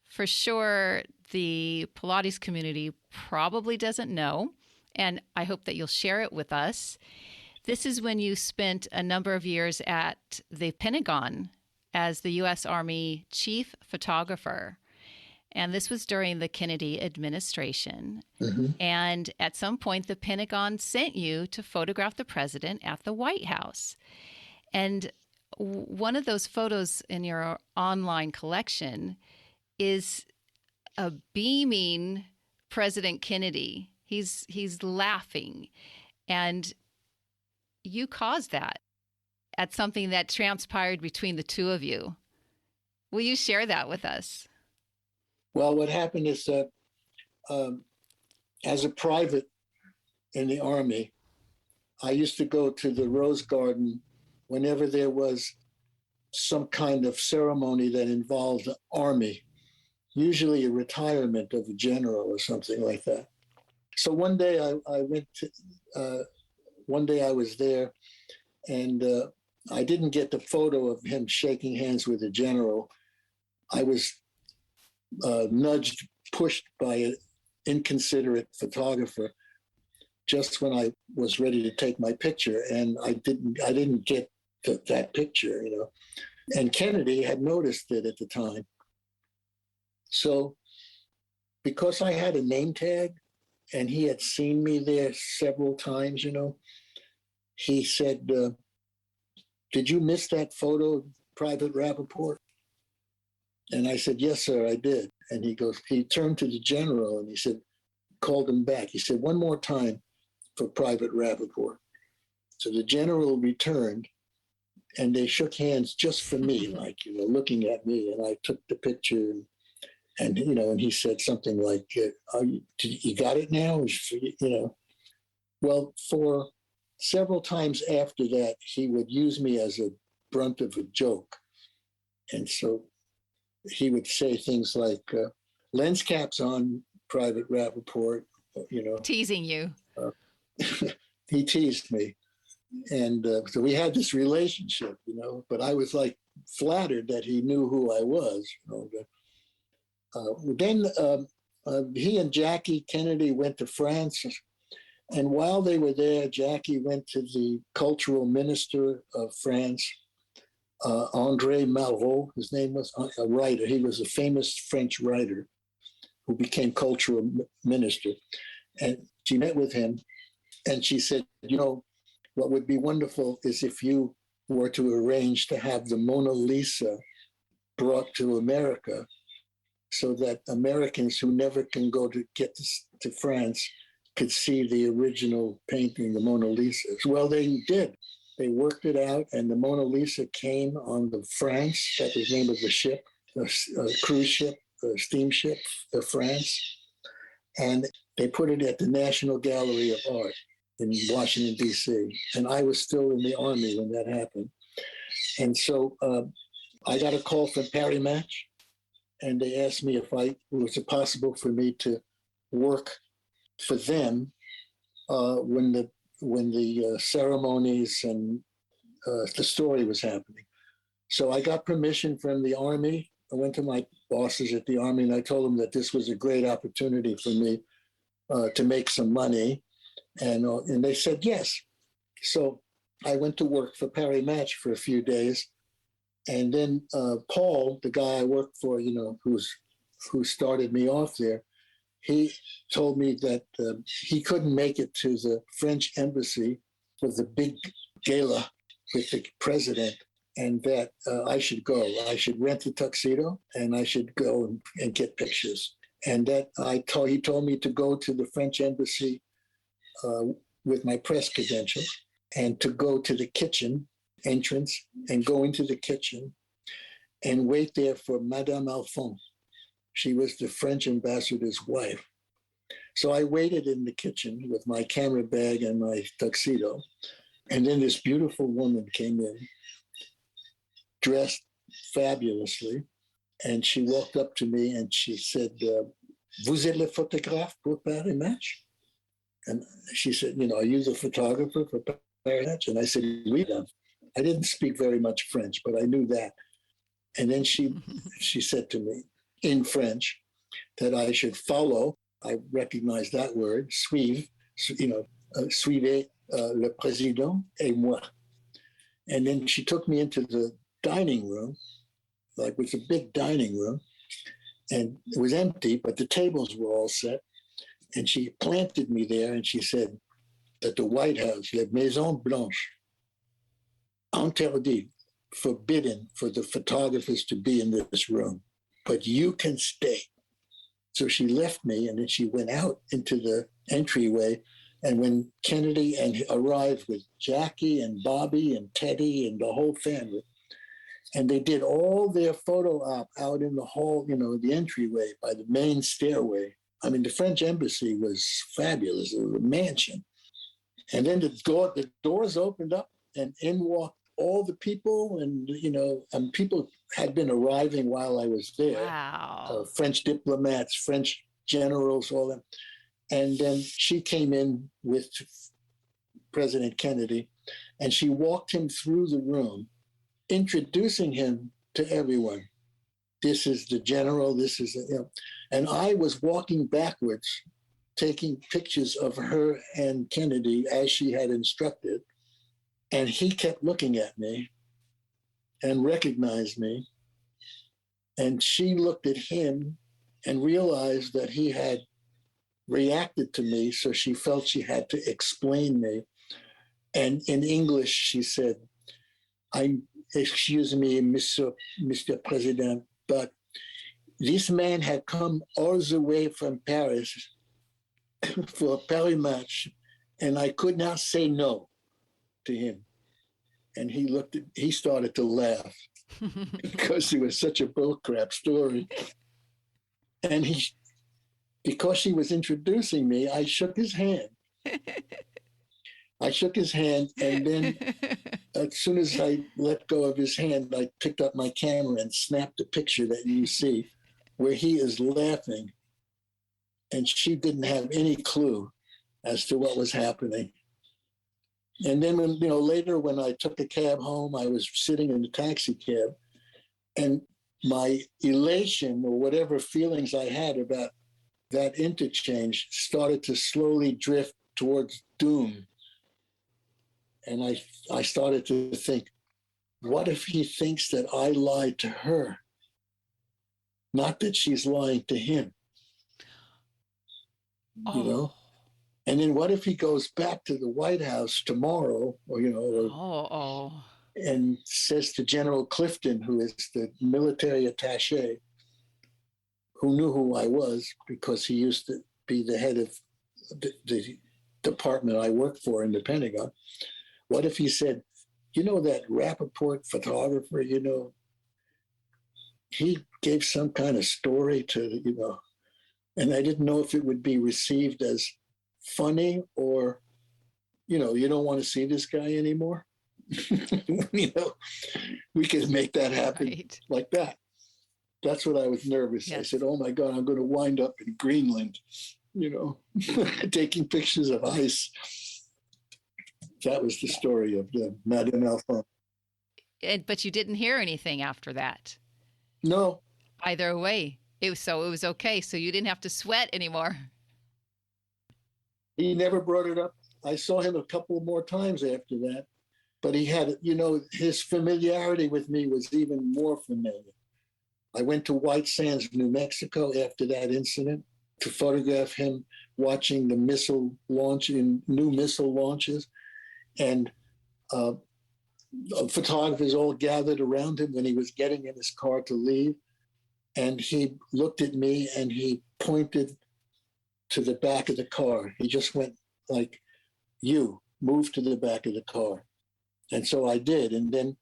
For sure, the Pilates community probably doesn't know. And I hope that you'll share it with us. This is when you spent a number of years at the Pentagon as the U.S. Army chief photographer. And this was during the Kennedy administration. Mm-hmm. And at some point, the Pentagon sent you to photograph the president at the White House. And one of those photos in your online collection is a beaming President Kennedy. He's laughing. And you caused that at something that transpired between the two of you. Will you share that with us? Well, what happened is that as a private in the Army, I used to go to the Rose Garden whenever there was some kind of ceremony that involved the Army, usually a retirement of a general or something like that. So one day one day I was there, and I didn't get the photo of him shaking hands with the general. I was pushed by an inconsiderate photographer just when I was ready to take my picture, and I didn't get that picture, And Kennedy had noticed it at the time. So because I had a name tag and he had seen me there several times, he said, did you miss that photo, Private Rapoport? And I said, yes, sir, I did. And he turned to the general and he said, called him back. He said, one more time for Private Rapoport. So the general returned and they shook hands just for me, like, looking at me. And I took the picture, and and he said something like, you got it now? Well, for several times after that, he would use me as a brunt of a joke. And so he would say things like, lens caps on, Private Rapoport, Teasing you. He teased me. And so we had this relationship, but I was like flattered that he knew who I was. Then he and Jackie Kennedy went to France. And while they were there, Jackie went to the cultural minister of France, André Malraux, his name was, a writer. He was a famous French writer who became cultural minister. And she met with him, and she said, what would be wonderful is if you were to arrange to have the Mona Lisa brought to America, so that Americans who never can go to get to France could see the original painting, the Mona Lisa. Well, they did. They worked it out, and the Mona Lisa came on the France. That was the name of the ship, a cruise ship, a steamship, the France. And they put it at the National Gallery of Art in Washington, D.C. And I was still in the Army when that happened. And so I got a call from Paris Match, and they asked me if was it possible for me to work for them when the ceremonies and the story was happening. So I got permission from the Army. I went to my bosses at the Army, and I told them that this was a great opportunity for me to make some money. And they said yes. So I went to work for Paris Match for a few days. And then Paul, the guy I worked for, who started me off there, he told me that he couldn't make it to the French embassy for the big gala with the president, and that I should go. I should rent a tuxedo, and I should go and get pictures. And that he told me to go to the French embassy with my press credentials, and to go to the kitchen entrance and go into the kitchen and wait there for Madame Alphonse. She was the French ambassador's wife. So I waited in the kitchen with my camera bag and my tuxedo. And then this beautiful woman came in, dressed fabulously. And she walked up to me and she said, "Vous êtes le photographe pour Paris Match?" And she said, "Are you the photographer for Paris Match?" And I said, "Oui." I didn't speak very much French, but I knew that. And then she said to me in French that I should follow. I recognized that word, suivre, suivez le président et moi. And then she took me into the dining room, like it was a big dining room, and it was empty, but the tables were all set. And she planted me there, and she said that the White House, la Maison Blanche, interdit, forbidden for the photographers to be in this room, but you can stay. So she left me, and then she went out into the entryway. And when Kennedy arrived with Jackie and Bobby and Teddy and the whole family, and they did all their photo op out in the hall, the entryway by the main stairway. I mean, the French embassy was fabulous. It was a mansion. And then the doors opened up, and in walked all the people, and people had been arriving while I was there. Wow. French diplomats, French generals, all that. And then she came in with President Kennedy, and she walked him through the room, introducing him to everyone. This is the general, this is, and I was walking backwards, taking pictures of her and Kennedy as she had instructed. And he kept looking at me and recognized me. And she looked at him and realized that he had reacted to me. So she felt she had to explain me. And in English, she said, "Excuse me, Mr. President, but this man had come all the way from Paris for a Paris Match, and I could not say no to him." And he started to laugh because it was such a bullcrap story. And because she was introducing me, I shook his hand. And then as soon as I let go of his hand, I picked up my camera and snapped a picture that you see where he is laughing. And she didn't have any clue as to what was happening. And then later when I took a cab home, I was sitting in the taxi cab, and my elation or whatever feelings I had about that interchange started to slowly drift towards doom. And I started to think, what if he thinks that I lied to her? Not that she's lying to him. Oh. You know? And then what if he goes back to the White House tomorrow, and says to General Clifton, who is the military attaché, who knew who I was because he used to be the head of the department I worked for in the Pentagon. What if he said, that Rapoport photographer, he gave some kind of story to, and I didn't know if it would be received as funny or, you don't want to see this guy anymore. We could make that happen like that. That's what I was nervous. Yes. I said, oh my God, I'm going to wind up in Greenland, taking pictures of ice. That was the story of the Madame Alphonse. But you didn't hear anything after that? No. Either way. It was okay. So you didn't have to sweat anymore. He never brought it up. I saw him a couple more times after that. But he had, his familiarity with me was even more familiar. I went to White Sands, New Mexico after that incident to photograph him watching the new missile launches. And photographers all gathered around him when he was getting in his car to leave. And he looked at me and he pointed to the back of the car. He just went like, you move to the back of the car. And so I did. And then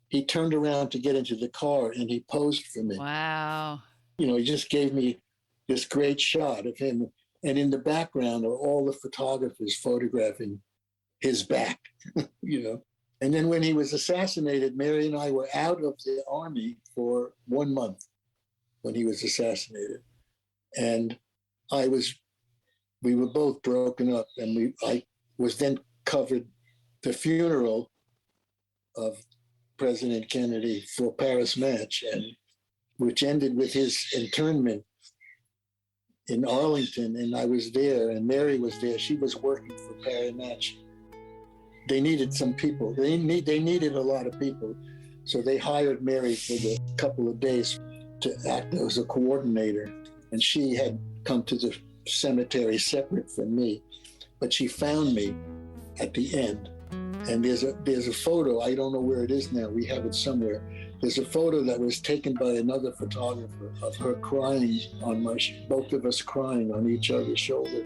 he turned around to get into the car and he posed for me. Wow. He just gave me this great shot of him. And in the background are all the photographers photographing his back, And then when he was assassinated, Mary and I were out of the army for 1 month when he was assassinated. And we were both broken up, and I was then covered the funeral of President Kennedy for Paris Match, and which ended with his internment in Arlington, and I was there, and Mary was there. She was working for Paris Match. They needed some people. They needed a lot of people, so they hired Mary for the couple of days to act as a coordinator, and she had come to the cemetery separate from me, but she found me at the end. And there's a photo, I don't know where it is now, we have it somewhere. There's a photo that was taken by another photographer of her crying on both of us crying on each other's shoulder.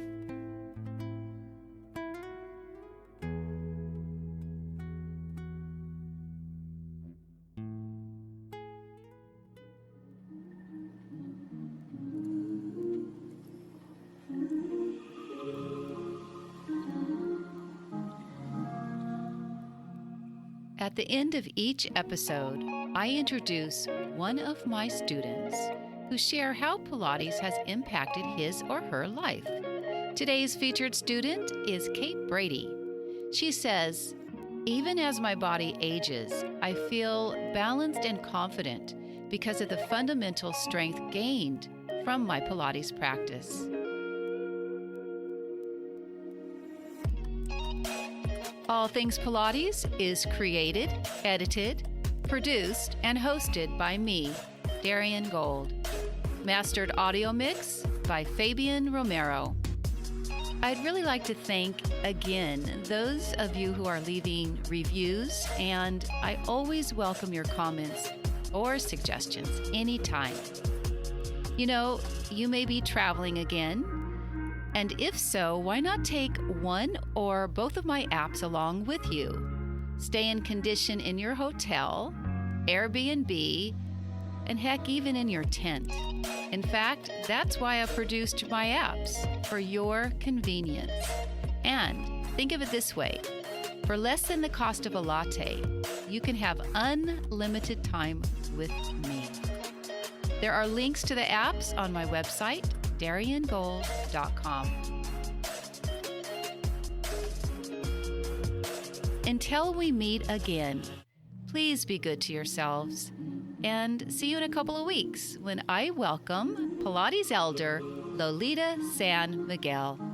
At the end of each episode, I introduce one of my students who share how Pilates has impacted his or her life. Today's featured student is Kate Brady. She says, "Even as my body ages, I feel balanced and confident because of the fundamental strength gained from my Pilates practice." All Things Pilates is created, edited, produced, and hosted by me, Darian Gold. Mastered audio mix by Fabian Romero. I'd really like to thank again those of you who are leaving reviews, and I always welcome your comments or suggestions anytime. You may be traveling again. And if so, why not take one or both of my apps along with you? Stay in condition in your hotel, Airbnb, and heck, even in your tent. In fact, that's why I produced my apps, for your convenience. And think of it this way. For less than the cost of a latte, you can have unlimited time with me. There are links to the apps on my website, DarianGold.com. Until we meet again, please be good to yourselves, and see you in a couple of weeks when I welcome Pilates elder Lolita San Miguel.